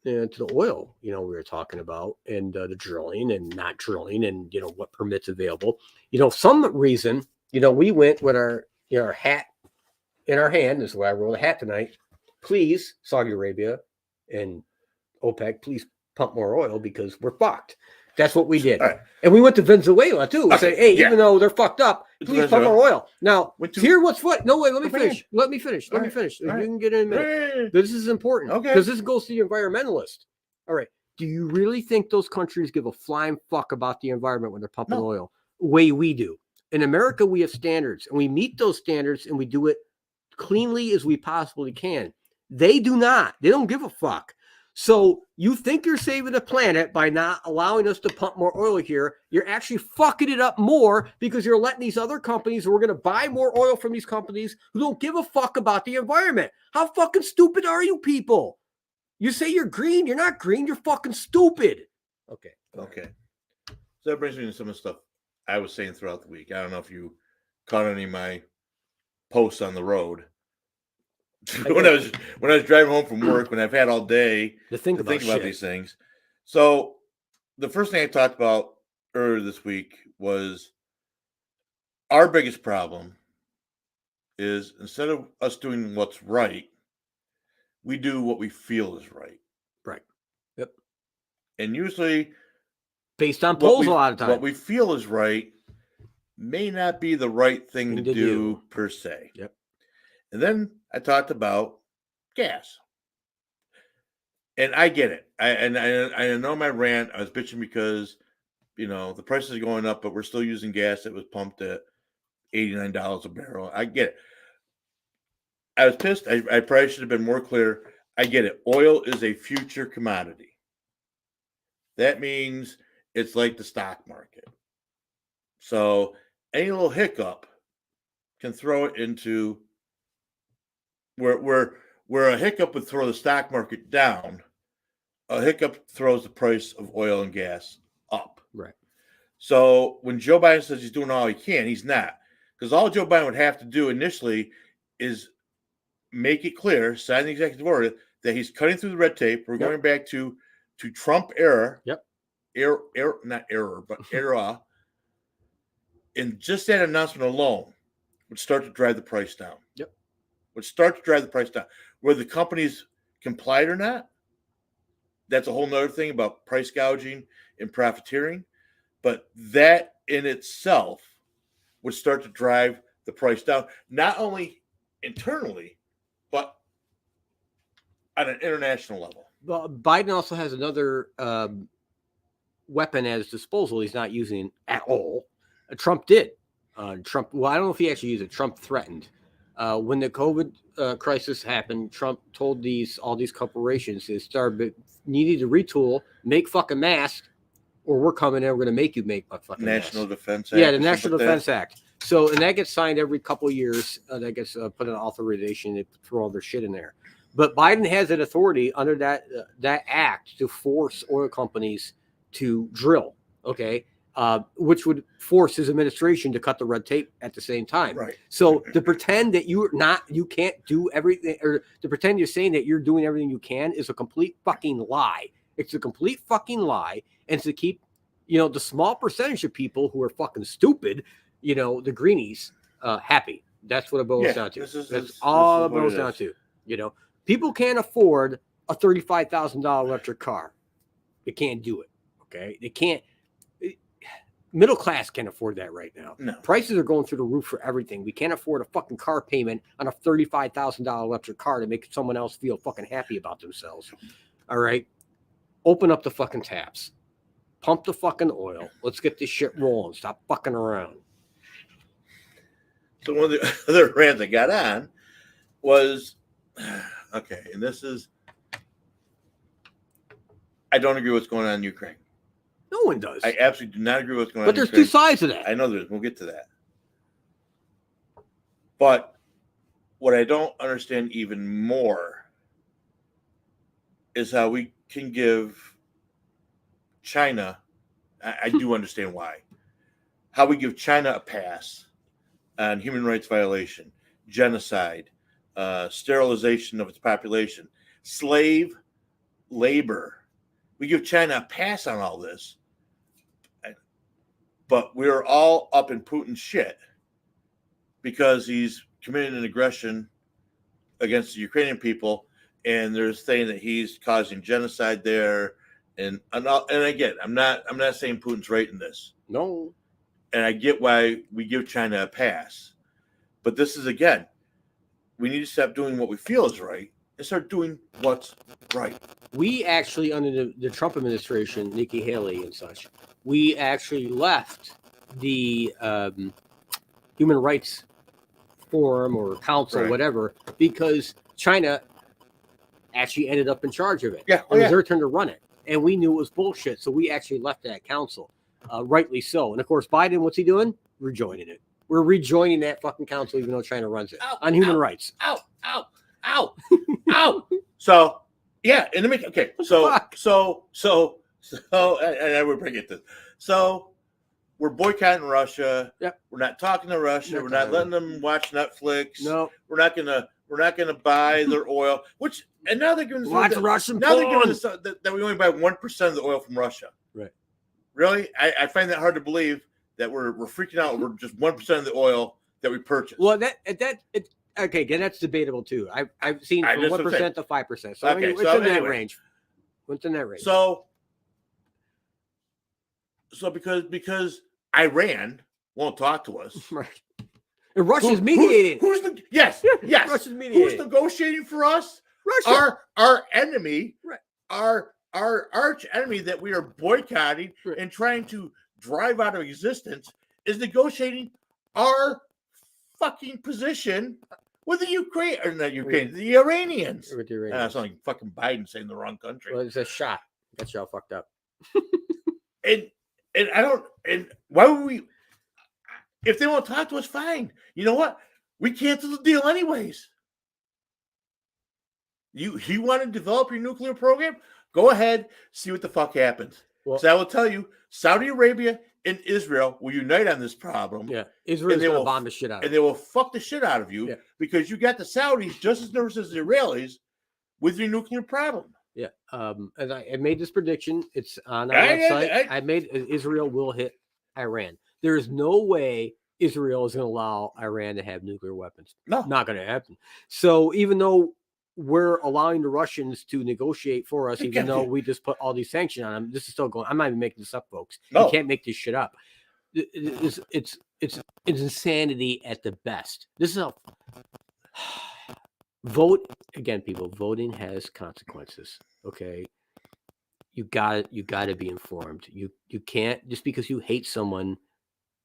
to the oil, we were talking about and the drilling and not drilling and, what permits available, some reason, we went with our hat in our hand. This is why I rolled a hat tonight. Please, Saudi Arabia and OPEC, please pump more oil because we're fucked. That's what we did. Right. And we went to Venezuela too. Okay. Say, hey, even though they're fucked up, please pump more oil. Now, here, what's what? No, wait, let me finish. Let me finish. You can get in a minute. This is important. Okay. Because this goes to the environmentalist. All right. Do you really think those countries give a flying fuck about the environment when they're pumping oil? The way we do. In America, we have standards, and we meet those standards, and we do it cleanly as we possibly can. They do not. They don't give a fuck. So you think you're saving the planet by not allowing us to pump more oil here. You're actually fucking it up more because you're letting these other companies who are going to buy more oil from these companies who don't give a fuck about the environment. How fucking stupid are you people? You say you're green. You're not green. You're fucking stupid. Okay. Okay. So that brings me to some of the stuff I was saying throughout the week. I don't know if you caught any of my posts on the road. when I was driving home from work, when I've had all day to think about these things. So the first thing I talked about earlier this week was our biggest problem is instead of us doing what's right, we do what we feel is right. Right. Yep. And usually based on polls a lot of times. What we feel is right may not be the right thing to do per se. Yep. And then I talked about gas. And I get it. I know my rant. I was bitching because, the prices are going up, but we're still using gas that was pumped at $89 a barrel. I get it. I was pissed. I probably should have been more clear. I get it. Oil is a future commodity. That means it's like the stock market. So any little hiccup can throw it into where a hiccup would throw the stock market down. A hiccup throws the price of oil and gas up. Right. So when Joe Biden says he's doing all he can, he's not. Because all Joe Biden would have to do initially is make it clear, sign the executive order, that he's cutting through the red tape. We're going back to Trump era. Yep. Not error, but era. And just that announcement alone would start to drive the price down. Yep. Would start to drive the price down. Whether the companies complied or not, that's a whole nother thing about price gouging and profiteering. But that in itself would start to drive the price down, not only internally, but at an international level. Well, Biden also has another weapon at his disposal he's not using at all. Trump did. Trump, well, I don't know if he actually used it. Trump threatened. When the COVID crisis happened, Trump told all these corporations they needed to retool, make fucking masks, or we're coming in, we're going to make you make a fucking National mask. Defense Act. Yeah, the National Defense Act. So, and that gets signed every couple of years. That gets put in authorization. They throw all their shit in there. But Biden has an authority under that act to force oil companies to drill, okay, which would force his administration to cut the red tape at the same time. Right. So to pretend that you can't do everything, or to pretend you're saying that you're doing everything you can is a complete fucking lie. It's a complete fucking lie. And to keep, the small percentage of people who are fucking stupid, the greenies, happy. That's what it boils down to. That's all it boils down to. People can't afford a $35,000 electric car. They can't do it. Okay. They can't. Middle class can't afford that right now. No. Prices are going through the roof for everything. We can't afford a fucking car payment on a $35,000 electric car to make someone else feel fucking happy about themselves. All right. Open up the fucking taps. Pump the fucking oil. Let's get this shit rolling. Stop fucking around. So one of the other rants I got on was, okay, and this is, I don't agree with what's going on in Ukraine. No one does. I absolutely do not agree with what's going on But in there's Ukraine. two sides of that. I know there's. We'll get to that. But what I don't understand even more is how we can give China, I do understand why, how we give China a pass on human rights violation, genocide, sterilization of its population, slave labor. We give China a pass on all this, but we're all up in Putin's shit because he's committed an aggression against the Ukrainian people, and they're saying that he's causing genocide there. And again, I'm not saying Putin's right in this. No. And I get why we give China a pass. But this is, again, we need to stop doing what we feel is right and start doing what's right. We actually, under the Trump administration, Nikki Haley and such, we actually left the Human Rights Forum or Council, Right. whatever, because China actually ended up in charge of it. Yeah. It was their turn to run it. And we knew it was bullshit, so we actually left that council, rightly so. And of course, Biden, what's he doing? Rejoining it. We're rejoining that fucking council, even though China runs it on human rights. Ow! So, yeah, and let me. Okay, so, and I would forget this. So, we're boycotting Russia. Yep. We're not talking to Russia. We're not letting them watch Netflix. No. We're not gonna buy their oil. And now they're giving us Watch Russian now they're giving porn. us that we only buy 1% of the oil from Russia. Right. Really, I find that hard to believe that we're freaking out over just 1% of the oil that we purchase. Well, okay, again, that's debatable too. I've seen from 1% to 5%. So Okay, it's so in that anyway. range. What's in that range? So because Iran won't talk to us. Right. And Russia's mediating. Yes. Russia's mediating. Who's negotiating for us? Russia. Our enemy, right. our arch enemy that we are boycotting and trying to drive out of existence is negotiating our fucking position with the Ukraine, or not Ukraine, the Iranians. With the Iranians. That's like fucking Biden saying the wrong country. Well, it's a shot. That's y'all fucked up. and I don't. And why would we? If they won't talk to us, fine. You know what? We cancel the deal anyways. You want to develop your nuclear program? Go ahead, see what the fuck happens. Well, so I will tell you, Saudi Arabia and Israel will unite on this problem. Yeah, Israel's going to bomb the shit out of you. And they will fuck the shit out of you because you got the Saudis just as nervous as the Israelis with your nuclear problem. Yeah, and I made this prediction. It's on our website. I made Israel will hit Iran. There is no way Israel is going to allow Iran to have nuclear weapons. No, not going to happen. So even though we're allowing the Russians to negotiate for us, even though we just put all these sanctions on them, this is still going. I'm not even making this up, folks. No. You can't make this shit up. It's insanity at the best. This is a vote again, people. Voting has consequences. Okay, you got to be informed. You can't, just because you hate someone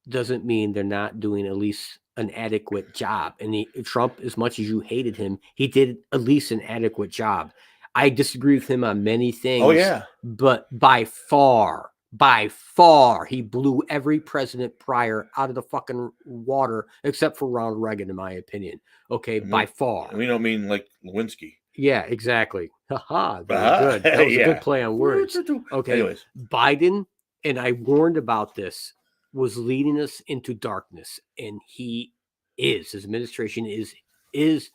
doesn't mean they're not doing at least an adequate job. And Trump, as much as you hated him, he did at least an adequate job. I disagree with him on many things. Oh yeah, but by far, he blew every president prior out of the fucking water, except for Ronald Reagan, in my opinion. Okay, by far. We don't mean like Lewinsky. Yeah, exactly. Haha, very good. That was a good play on words. Okay, anyways, Biden, and I warned about this, was leading us into darkness, and his administration is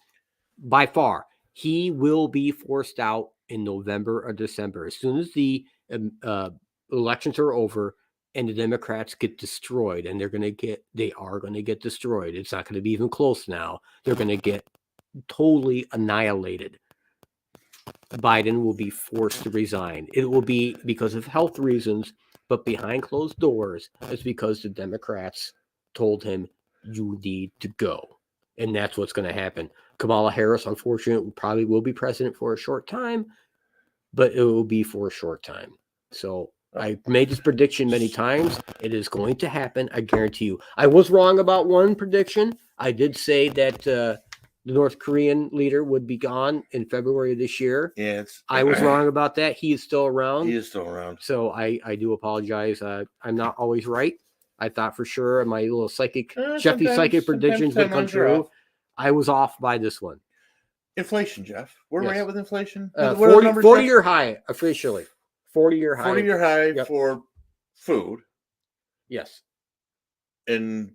by far, he will be forced out in November or December. As soon as the elections are over and the Democrats get destroyed, and they are going to get destroyed. It's not going to be even close now. They're going to get totally annihilated. Biden will be forced to resign. It will be because of health reasons, but behind closed doors, it's because the Democrats told him, you need to go. And that's what's going to happen. Kamala Harris, unfortunately, probably will be president for a short time, but it will be for a short time. So I made this prediction many times. It is going to happen. I guarantee you. I was wrong about one prediction. I did say that the North Korean leader would be gone in February of this year. Yeah, I was wrong about that. He is still around. He is still around. So I do apologize. I'm not always right. I thought for sure my little psychic predictions would come true. I was off by this one. Inflation, Jeff. Where are we at with inflation? 40-year high officially. 40-year high. 40-year high for food. Yes. And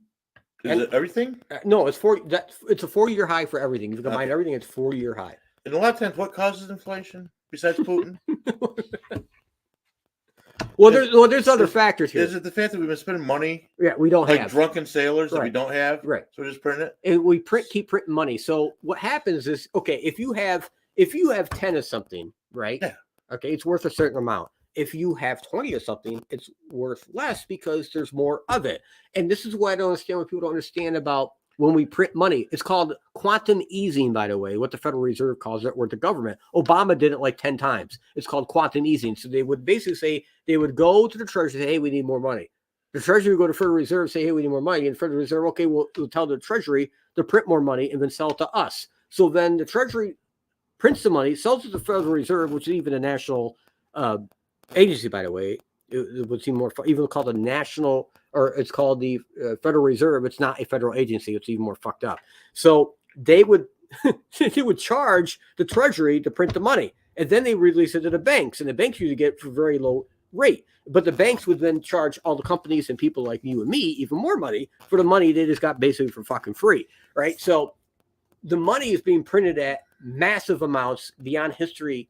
is it everything? No, it's it's a 4-year high for everything. If you combine everything, it's 4-year high. And a lot of times, what causes inflation besides Putin? There's other factors here. Is it the fact that we've been spending money? Yeah, we don't like have drunken sailors that we don't have. Right. So we're just printing it. And we keep printing money. So what happens is, okay, if you have 10 of something, right? Yeah. Okay, it's worth a certain amount. If you have 20 of something, it's worth less because there's more of it. And this is what I don't understand, what people don't understand about when we print money. It's called quantum easing, by the way, what the Federal Reserve calls it, or the government. Obama did it like 10 times. It's called quantum easing. So they would basically say, they would go to the Treasury and say, hey, we need more money. The Treasury would go to Federal Reserve and say, hey, we need more money. And the Federal Reserve, okay, we'll tell the Treasury to print more money and then sell it to us. So then the Treasury prints the money, sells it to the Federal Reserve, which is even a national agency, by the way. It would seem more, even called a national, or it's called the Federal Reserve. It's not a federal agency. It's even more fucked up. So they would charge the Treasury to print the money, and then they release it to the banks, and the banks usually get it for a very low rate. But the banks would then charge all the companies and people like you and me even more money for the money they just got basically for fucking free, right? So the money is being printed at massive amounts beyond history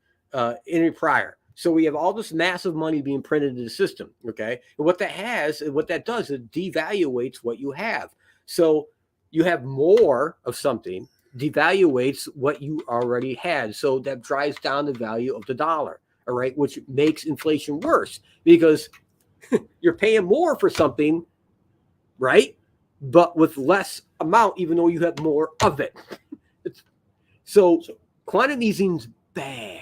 any prior. So we have all this massive money being printed into the system, okay? And what that does, it devaluates what you have. So you have more of something, devaluates what you already had. So that drives down the value of the dollar, all right? Which makes inflation worse because you're paying more for something, right? but with less amount, even though you have more of it. So quantity easing's bad.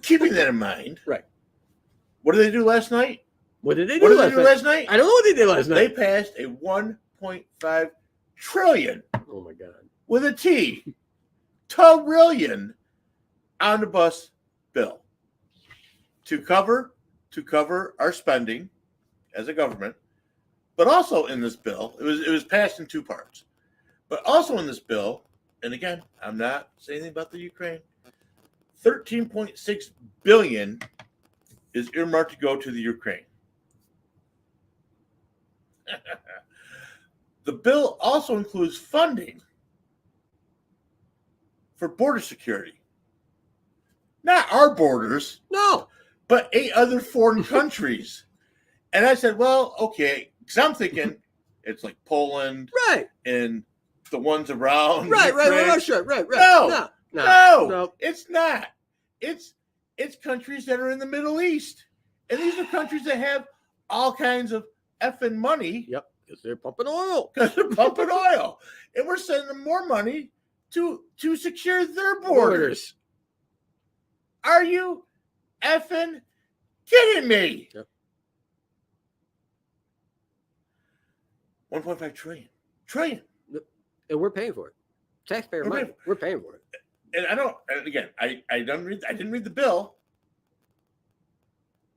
Keeping that in mind, right? What did they do last night? What did they do last night? I don't know what they did last night. They passed a 1.5 trillion. Oh my God! With a T, trillion omnibus bill to cover our spending as a government, but also in this bill, it was passed in two parts. But also in this bill, and again, I'm not saying anything about the Ukraine. 13.6 billion is earmarked to go to the Ukraine. The bill also includes funding for border security. Not our borders. No. But 8 other foreign countries. And I said, well, okay. Because I'm thinking it's like Poland. Right. And the ones around. Right, Ukraine. right, Russia. Right. No, it's not. It's countries that are in the Middle East. And these are countries that have all kinds of effing money. Yep, because they're pumping oil. And we're sending them more money to secure their borders. Are you effing kidding me? Yep. 1.5 trillion. And we're paying for it. Taxpayer money. We're paying for it. And I didn't read the bill.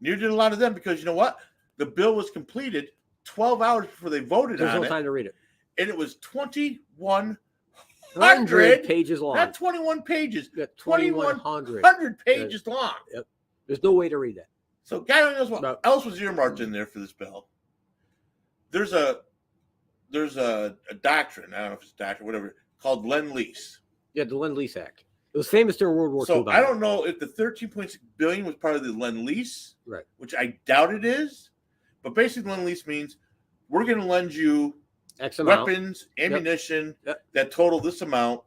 Neither did a lot of them, because you know what? The bill was completed 12 hours before they voted on it. There's no time to read it. And it was 2,100 pages long. Not 21 pages. 2,100 pages long. Yep. There's no way to read that. So, guy knows what else was earmarked in there for this bill. There's a doctrine. I don't know if it's a doctrine, whatever, called Lend-Lease. Yeah, the Lend-Lease Act. It was famous during World War II. So I don't know if the 13.6 billion was part of the Lend-Lease, right? Which I doubt it is. But basically, Lend-Lease means we're going to lend you X amount. Weapons, ammunition that total this amount,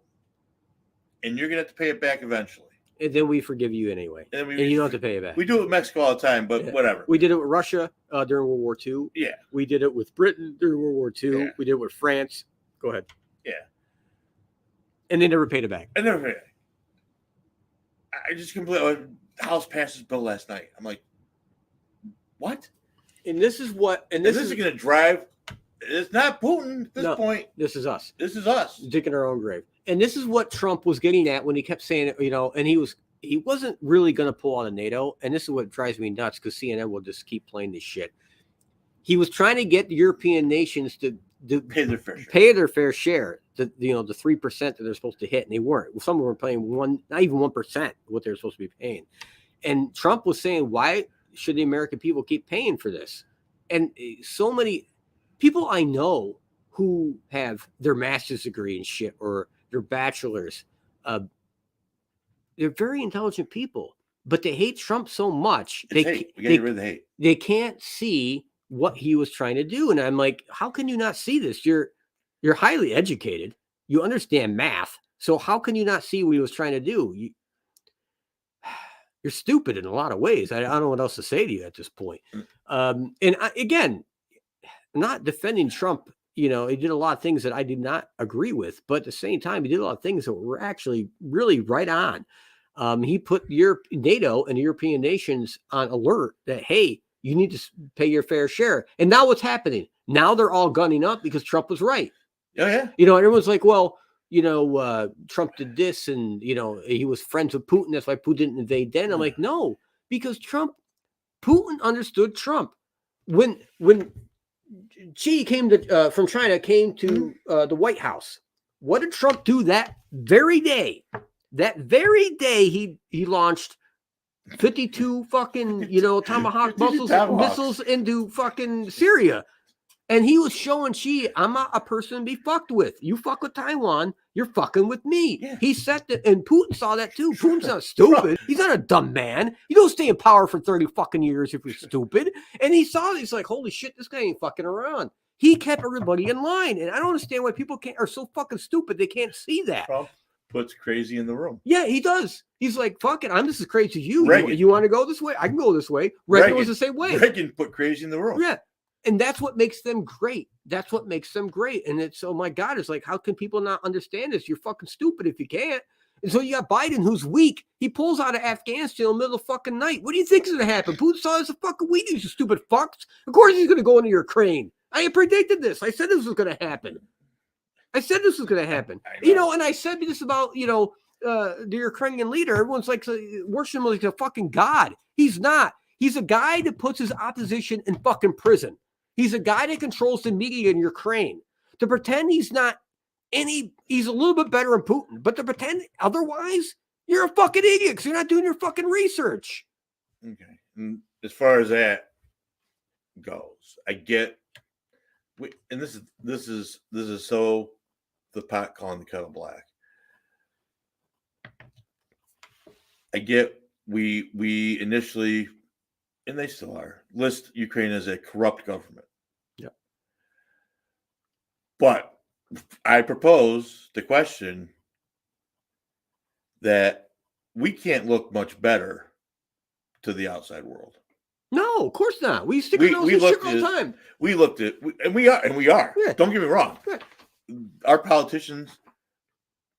and you're going to have to pay it back eventually. And then we forgive you anyway. And you don't have to pay it back. We do it with Mexico all the time, but whatever. We did it with Russia during World War II. Yeah. We did it with Britain during World War II. Yeah. We did it with France. Go ahead. Yeah. And they never paid it back. I never paid it. I just completely. The House passed this bill last night. I'm like, what? And this is what. And this is going to drive. It's not Putin at this point. This is us. This is us digging our own grave. And this is what Trump was getting at when he kept saying, and he wasn't really going to pull out of NATO. And this is what drives me nuts, because CNN will just keep playing this shit. He was trying to get the European nations to pay their fair share. The 3% that they're supposed to hit, and they weren't. Some were paying not even 1% what they're supposed to be paying. And Trump was saying, why should the American people keep paying for this? And so many people I know who have their master's degree and shit, or their bachelor's, they're very intelligent people, but they hate Trump so much. We get rid of the hate. They can't see what he was trying to do. And I'm like, how can you not see this? You're highly educated. You understand math. So how can you not see what he was trying to do? You're stupid in a lot of ways. I don't know what else to say to you at this point. Again, I'm not defending Trump. He did a lot of things that I did not agree with, but at the same time, he did a lot of things that were actually really right on. He put NATO and European nations on alert that, hey, you need to pay your fair share. And now what's happening? Now they're all gunning up because Trump was right. Oh, yeah. Everyone's like, well, Trump did this, and, he was friends with Putin. That's why Putin didn't invade then. I'm like, no, because Putin understood Trump. When Xi came from China, came to the White House, what did Trump do that very day? That very day, he launched 52 fucking, Tomahawk missiles into fucking Syria. And he was showing Xi, I'm not a person to be fucked with. You fuck with Taiwan, you're fucking with me. Yeah. He said that, and Putin saw that too. Putin's not stupid. He's not a dumb man. You don't stay in power for 30 fucking years if you're stupid. And he saw it. He's like, holy shit, this guy ain't fucking around. He kept everybody in line. And I don't understand why people are so fucking stupid. They can't see that. Trump puts crazy in the room. Yeah, he does. He's like, fuck it, I'm just as crazy as you. You want to go this way? I can go this way. Reagan was the same way. Reagan put crazy in the room. Yeah. And that's what makes them great. That's what makes them great. And it's, oh my God, it's like, how can people not understand this? You're fucking stupid if you can't. And so you got Biden, who's weak. He pulls out of Afghanistan in the middle of the fucking night. What do you think is going to happen? Putin saw us a fucking week, you stupid fucks. Of course he's going to go into Ukraine. I predicted this. I said this was going to happen. And I said this about, the Ukrainian leader. Everyone's like worship him like a fucking god. He's not. He's a guy that puts his opposition in fucking prison. He's a guy that controls the media in Ukraine. To pretend he's not he's a little bit better than Putin, but to pretend otherwise, you're a fucking idiot because you're not doing your fucking research. Okay. And as far as that goes, I get, and this is so the pot calling the kettle black. I get we initially, and they still are, list Ukraine as a corrupt government. Yeah. But I propose the question that we can't look much better to the outside world. No, of course not. We stick our nose in shit all the time. We looked at, and we are. Yeah. Don't get me wrong. Yeah. Our politicians,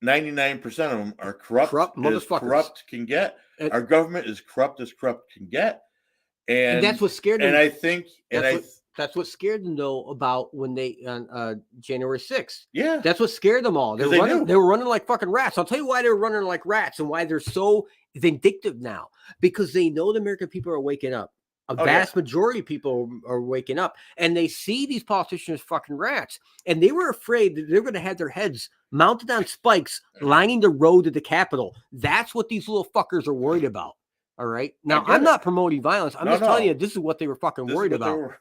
99% of them are corrupt as corrupt can get. And our government is corrupt as corrupt can get. And that's what scared them. And I think, that's what scared them though about when they on January 6th. Yeah, that's what scared them all. They were running like fucking rats. I'll tell you why they were running like rats and why they're so vindictive now, because they know the American people are waking up. A vast majority of people are waking up, and they see these politicians as fucking rats, and they were afraid that they're going to have their heads mounted on spikes lining the road to the Capitol. That's what these little fuckers are worried about. All right. Now, I'm not promoting violence. I'm just telling you, this is what they were fucking worried about.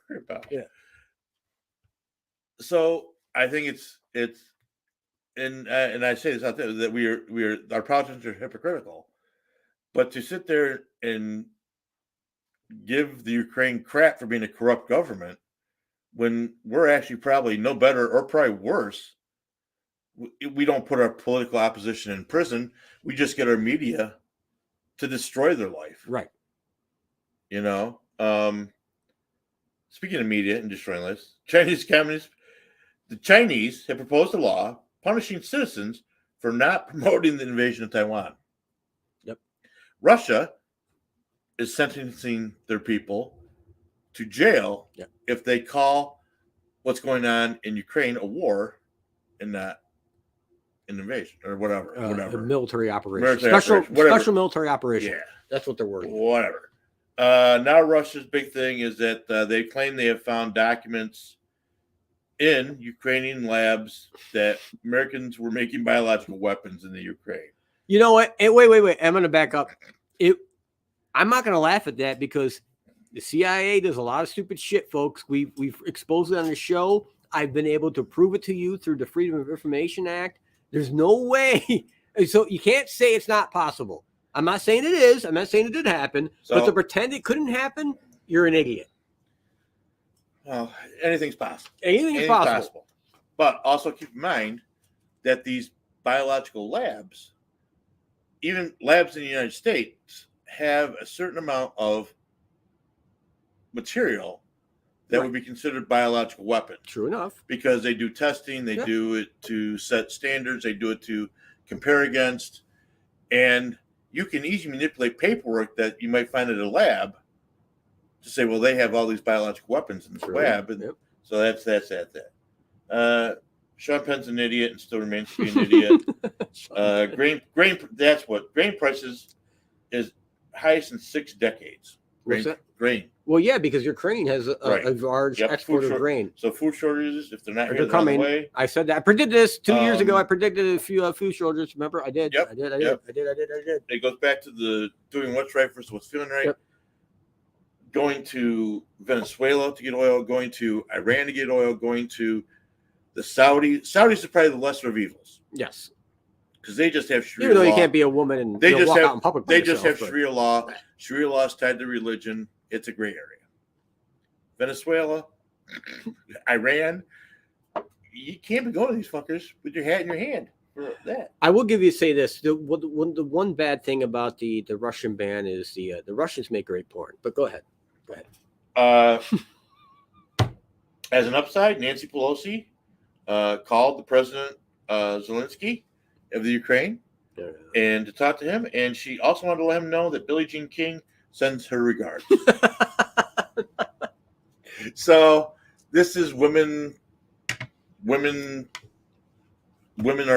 Yeah. So I think it's, and I say this out there that our politicians are hypocritical, but to sit there and give the Ukraine crap for being a corrupt government when we're actually probably no better or probably worse. We don't put our political opposition in prison. We just get our media to destroy their life. Right. Speaking of media and destroying lives, the Chinese have proposed a law punishing citizens for not promoting the invasion of Taiwan. Yep. Russia is sentencing their people to jail if they call what's going on in Ukraine a war and not an invasion or whatever. A military operation. Special military operation. Yeah. That's what they're worried about. Whatever. Now Russia's big thing is that they claim they have found documents in Ukrainian labs that Americans were making biological weapons in the Ukraine. You know what? Hey, wait. I'm going to back up. I'm not going to laugh at that because the CIA does a lot of stupid shit, folks. We've exposed it on the show. I've been able to prove it to you through the Freedom of Information Act. There's no way. So you can't say it's not possible. I'm not saying it is. I'm not saying it did happen. But to pretend it couldn't happen, you're an idiot. Well, anything's possible. Anything's possible. But also keep in mind that these biological labs, even labs in the United States, have a certain amount of material that would be considered biological weapons. True enough. Because they do testing, they do it to set standards, they do it to compare against, and you can easily manipulate paperwork that you might find at a lab to say, well, they have all these biological weapons in this lab, and so that's that. Sean Penn's an idiot and still remains to be an idiot. Grain prices is highest in 6 decades. Grain. Well, yeah, because Ukraine has a large export of grain. So food shortages, if they're not here, they're coming. Way. I said that. I predicted this 2 years ago. I predicted a few food shortages. Remember, I did. I did. It goes back to the doing what's right versus what's feeling right. Going to Venezuela to get oil, going to Iran to get oil, going to the Saudis. Saudis are probably the lesser of evils. Yes. Because they just have Sharia law. Even though you can't be a woman and walk out in public. They just have Sharia law. Sharia law is tied to religion. It's a gray area. Venezuela, Iran, you can't be going to these fuckers with your hat in your hand for that. I will say this: the one bad thing about the Russian ban is the Russians make great porn. But go ahead. As an upside, Nancy Pelosi called the President Zelensky of the Ukraine and to talk to him. And she also wanted to let him know that Billie Jean King sends her regards. So this is women are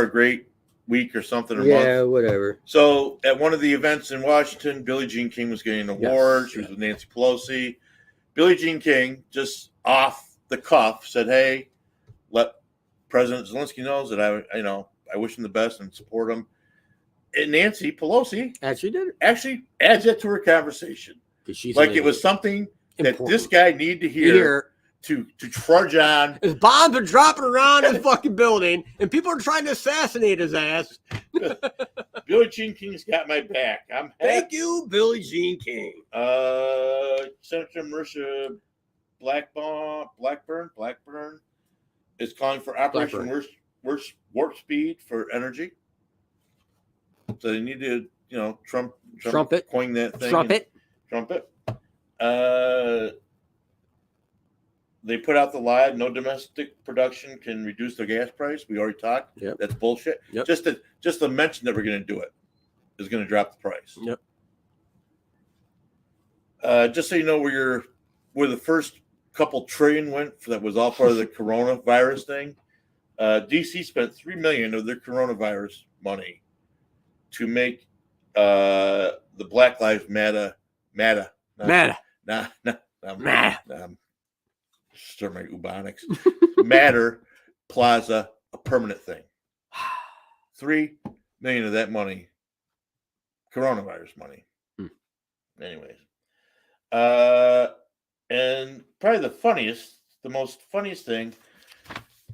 a great week or something or month. Whatever. So at one of the events in Washington, Billie Jean King was getting an award. She was with Nancy Pelosi. Billie Jean King, just off the cuff, said, "Hey, let President Zelensky know that I wish him the best and support him." And Nancy Pelosi actually adds that to her conversation, like it was something important that this guy needed to hear. To trudge on. His bombs are dropping around his fucking building, and people are trying to assassinate his ass. Billie Jean King's got my back. I'm happy. Thank you, Billie Jean King. Senator Marisha Blackburn is calling for Operation Warp Speed for energy. So they need to, Trump coin that thing. Trumpet. They put out the lie, no domestic production can reduce the gas price. We already talked. Yep. That's bullshit. Yep. Just the mention that we're going to do it is going to drop the price. Yep. Just so you know where the first couple trillion went, that was all part of the coronavirus thing. DC spent $3 million of their coronavirus money to make the Black Lives Matter. Start my Ubonics. Matter Plaza a permanent thing. $3 million of that money, coronavirus money. Anyways, and probably the most funniest thing,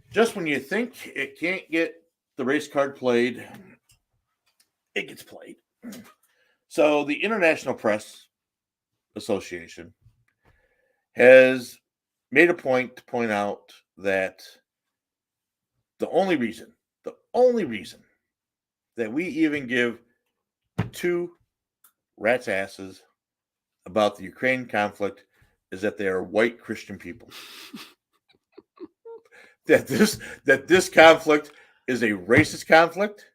just when you think it can't get the race card played, it gets played. So the International Press Association has made a point to point out that the only reason that we even give two rats' asses about the Ukraine conflict is that they are white Christian people. that this conflict is a racist conflict.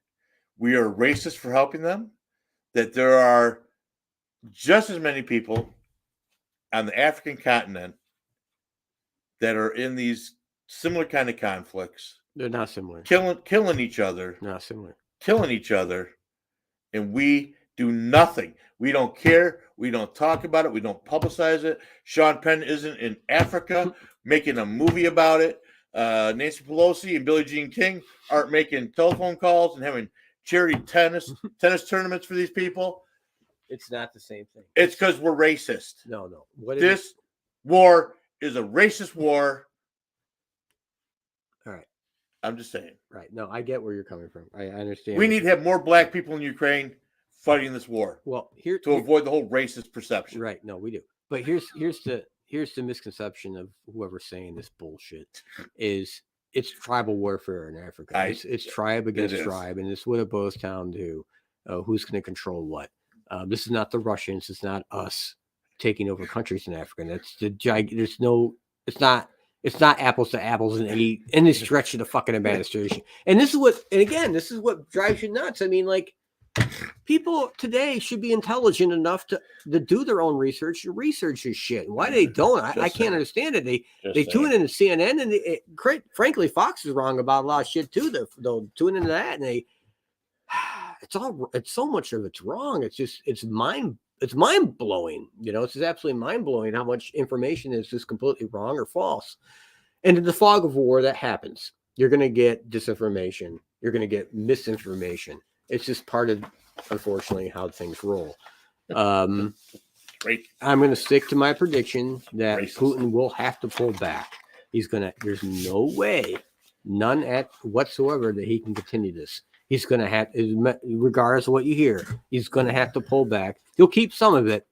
We are racist for helping them. That there are just as many people on the African continent that are in these similar kind of conflicts. They're not similar. Killing each other. Not similar. Killing each other. And we do nothing. We don't care. We don't talk about it. We don't publicize it. Sean Penn isn't in Africa making a movie about it. Nancy Pelosi and Billie Jean King aren't making telephone calls and having charity tennis tournaments for these people. It's not the same thing. It's because we're racist. No. This war is a racist war. All right. I'm just saying. Right. No, I get where you're coming from. I understand. We need to have more black people in Ukraine fighting this war. Well, avoid the whole racist perception. Right. No, we do. But here's the misconception of whoever's saying this bullshit is it's tribal warfare in Africa. It's tribe against tribe, and it's what it boils down to. Who's going to control what? This is not the Russians. It's not us taking over countries in Africa. That's it's not apples to apples in any stretch of the fucking administration. And this is what drives you nuts. I mean, like, people today should be intelligent enough to do their own research and research this shit. Why they don't, I can't understand it. They tune in to CNN, and frankly, Fox is wrong about a lot of shit too. They'll tune into that, and it's so much of it's wrong. It's mind blowing. It's just absolutely mind blowing how much information is just completely wrong or false. And in the fog of war, that happens. You're going to get disinformation. You're going to get misinformation. It's just part of, unfortunately, how things roll. I'm going to stick to my prediction that Putin will have to pull back. There's no way, none at whatsoever, that he can continue this. He's going to have, regardless of what you hear, he's going to have to pull back. He'll keep some of it,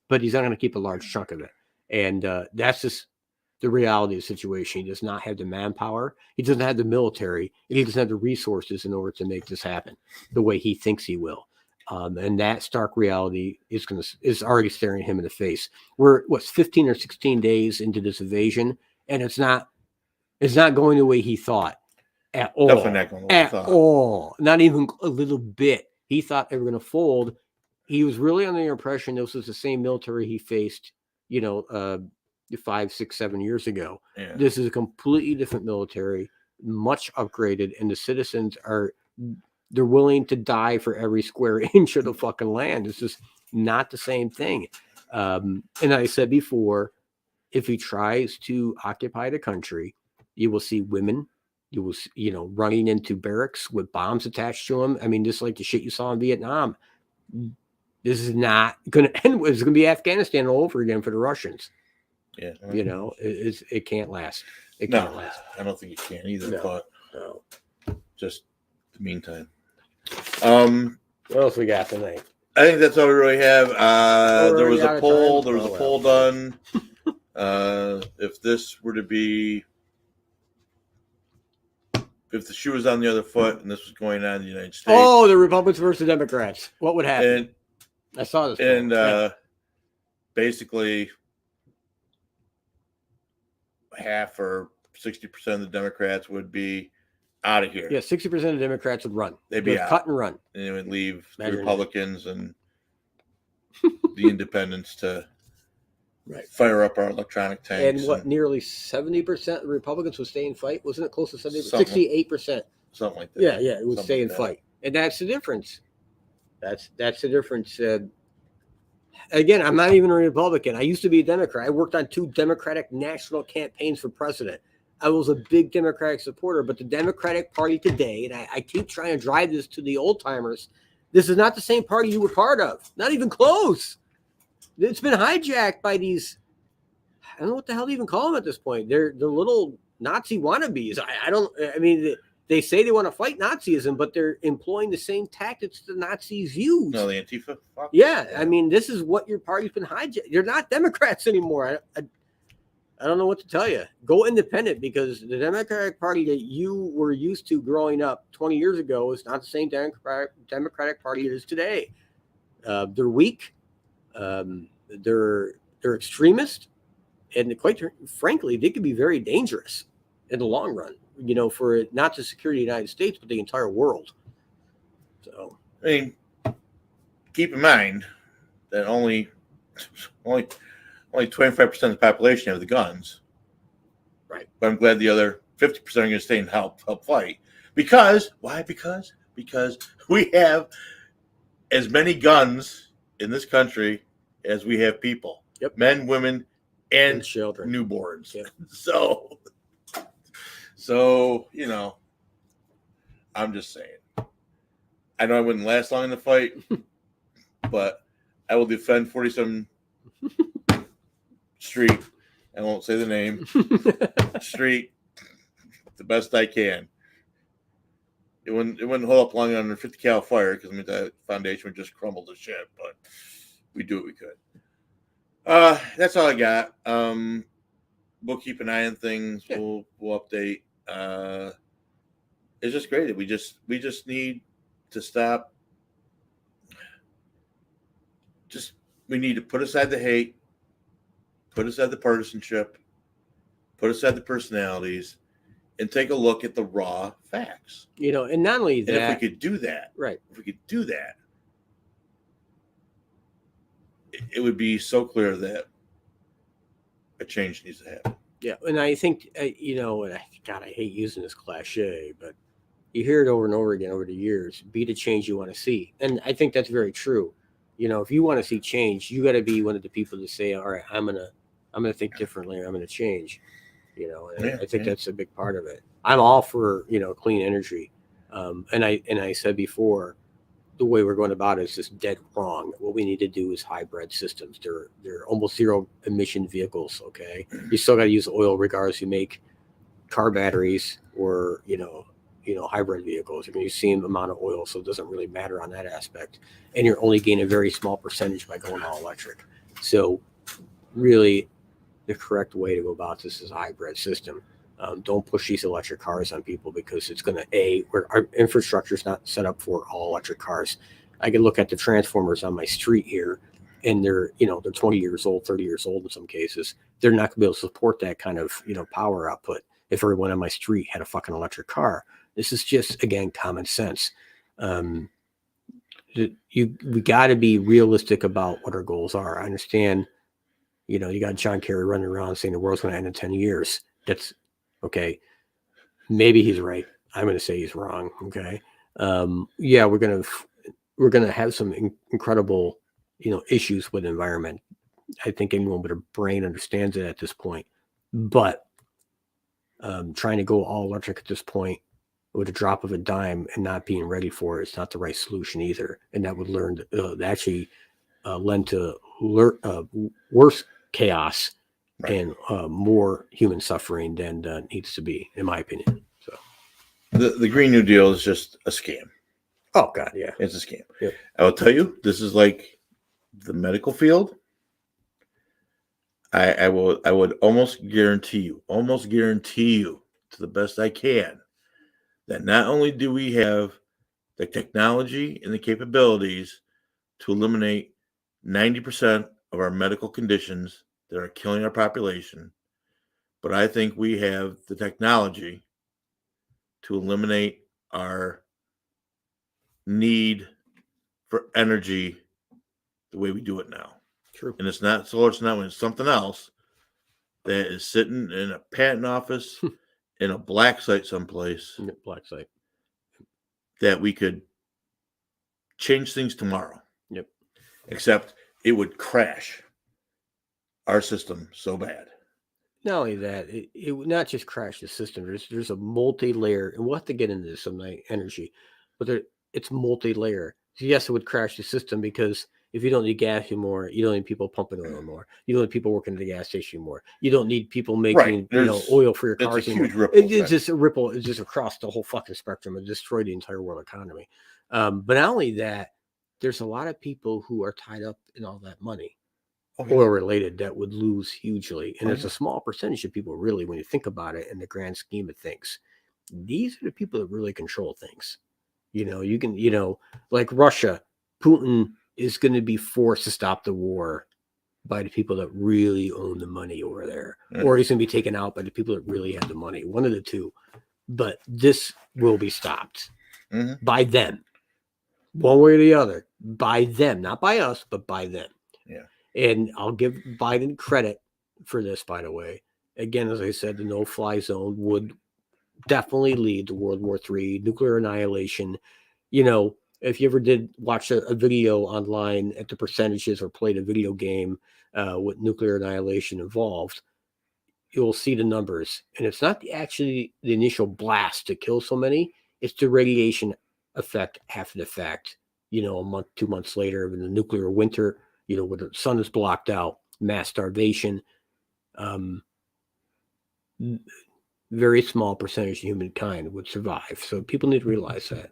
but he's not going to keep a large chunk of it. And that's just the reality of the situation. He does not have the manpower. He doesn't have the military. And he doesn't have the resources in order to make this happen the way he thinks he will. And that stark reality is already staring him in the face. We're 15 or 16 days into this invasion, and it's not It's not going the way he thought at all. Definitely not going the way he At thought. all. Not even a little bit. He thought they were going to fold. He was really under the impression this was the same military he faced, 5, 6, 7 years ago. Yeah. This is a completely different military, much upgraded, and the citizens they're willing to die for every square inch of the fucking land. It's just not the same thing. And I said before, if he tries to occupy the country, you will see women, you will see, running into barracks with bombs attached to them. I mean, just like the shit you saw in Vietnam. This is not going to end. It's going to be Afghanistan all over again for the Russians. Yeah. It can't last. It can't last. I don't think it can either, but just the meantime. What else we got tonight? I think that's all we really have. There was a poll. There was a poll done. If this were to be, if the shoe was on the other foot and this was going on in the United States. Oh, the Republicans versus the Democrats. What would happen? I saw this. And basically, half or 60% of the Democrats would be out of here. Yeah, 60% of Democrats would run. They'd be cut and run. And they would leave the Republicans and the independents to fire up our electronic tanks. And nearly 70% of the Republicans would stay and fight? Wasn't it close to 70%? 68%. Something like that. Yeah, it would stay and fight. And that's the difference. That's the difference. Again, I'm not even a Republican. I used to be a Democrat. I worked on 2 Democratic national campaigns for president. I was a big Democratic supporter, but the Democratic Party today, and I keep trying to drive this to the old timers, this is not the same party you were part of. Not even close. It's been hijacked by these, I don't know what the hell to even call them at this point. They're the little Nazi wannabes. They say they want to fight Nazism, but they're employing the same tactics the Nazis use. No, the Antifa? Yeah, this is what your party's been hijacked. You're not Democrats anymore. I don't know what to tell you. Go independent, because the Democratic Party that you were used to growing up 20 years ago is not the same Democratic Party it is today. They're weak. They're extremist, and quite frankly, they could be very dangerous in the long run. For not just security of the United States, but the entire world. So, keep in mind that only 25% of the population have the guns. Right. But I'm glad the other 50% are going to stay and help fight. Because why? Because we have as many guns in this country as we have people. Yep. Men, women, and children, newborns. Yep. So, I'm just saying. I know I wouldn't last long in the fight, but I will defend 47 Street. I won't say the name. Street the best I can. It wouldn't hold up long under 50 cal fire, because that foundation would just crumble to shit, but we do what we could. That's all I got. We'll keep an eye on things. Yeah. We'll update. It's just great that we just need to stop. We need to put aside the hate, put aside the partisanship, put aside the personalities, and take a look at the raw facts. And not only that, and if we could do that, right? If we could do that, it would be so clear that a change needs to happen. Yeah, and I think, and God, I hate using this cliche, but you hear it over and over again over the years. Be the change you want to see, and I think that's very true. If you want to see change, you got to be one of the people to say, "All right, I'm gonna think differently. I'm gonna change." I think that's a big part of it. I'm all for clean energy, and I said before, the way we're going about it is just dead wrong. What we need to do is hybrid systems. They're almost zero emission vehicles. Okay, you still got to use oil regardless. You make car batteries or hybrid vehicles. You're going to use the same amount of oil, so it doesn't really matter on that aspect. And you're only gaining a very small percentage by going all electric. So, really, the correct way to go about this is a hybrid system. Don't push these electric cars on people, because it's going to our infrastructure is not set up for all electric cars. I can look at the transformers on my street here, and they're 20 years old, 30 years old in some cases. They're not going to be able to support that kind of power output. if everyone on my street had a fucking electric car. This is just, again, common sense. We got to be realistic about what our goals are. I understand, you know, you got John Kerry running around saying the world's going to end in 10 years. That's okay. Maybe he's right. I'm going to say he's wrong. Okay. Yeah, we're going to have some incredible, you know, issues with the environment. I think anyone with a brain understands it at this point, but trying to go all electric at this point with a drop of a dime and not being ready for it is not the right solution either. And that would actually lend to worse chaos and more human suffering than needs to be, in my opinion. So the Green New Deal is just a scam. Oh God, yeah, it's a scam. Yep. I will tell you, this is like the medical field. I would almost guarantee you, to the best I can, that not only do we have the technology and the capabilities to eliminate 90% of our medical conditions that are killing our population, but I think we have the technology to eliminate our need for energy the way we do it now. True. And it's not solar, it's not when it's something else that is sitting in a patent office in a black site someplace. Black site. That we could change things tomorrow. Yep. Except it would crash our system so bad. Not only that, it would not just crash the system. There's a multi-layer, and we'll have to get into this some night, energy, but it's multi-layer. So yes, it would crash the system because if you don't need gas anymore, you don't need people pumping oil more. You don't need people working at the gas station more. You don't need people making oil for your cars it's a anymore. huge ripple. It's just a ripple. It's just across the whole fucking spectrum and destroy the entire world economy. But not only that, there's a lot of people who are tied up in all that money. Oil related that would lose hugely. And it's a small percentage of people really, when you think about it in the grand scheme of things. These are the people that really control things. You know, you can, like Russia, Putin is going to be forced to stop the war by the people that really own the money over there. Or he's going to be taken out by the people that really have the money. One of the two. But this will be stopped by them. One way or the other. By them. Not by us, but by them. Yeah. And I'll give Biden credit for this, by the way. Again, as I said, the no-fly zone would definitely lead to World War III, nuclear annihilation. You know, if you ever did watch a video online at the percentages or played a video game with nuclear annihilation involved, you'll see the numbers. And it's not actually the initial blast to kill so many. It's the radiation effect after the fact. You know, a month, 2 months later, in the nuclear winter, where the sun is blocked out, mass starvation, very small percentage of humankind would survive. So people need to realize that.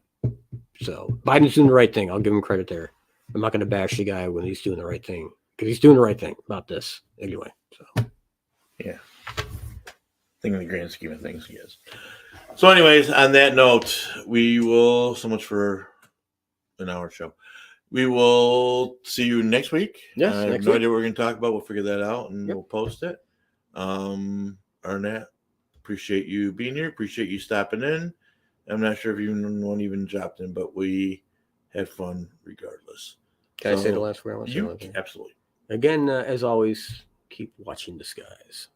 So Biden's doing the right thing. I'll give him credit there. I'm not going to bash the guy when he's doing the right thing because he's doing the right thing about this anyway. So, yeah. I think in the grand scheme of things, he is. So anyways, on that note, we will, so much for an hour show. We will see you next week. Yes, I have no idea what we're going to talk about. We'll figure that out and we'll post it. Arnett, appreciate you being here. Appreciate you stopping in. I'm not sure if one even dropped in, but we had fun regardless. Can I say the last word? Absolutely. Again, as always, keep watching the skies.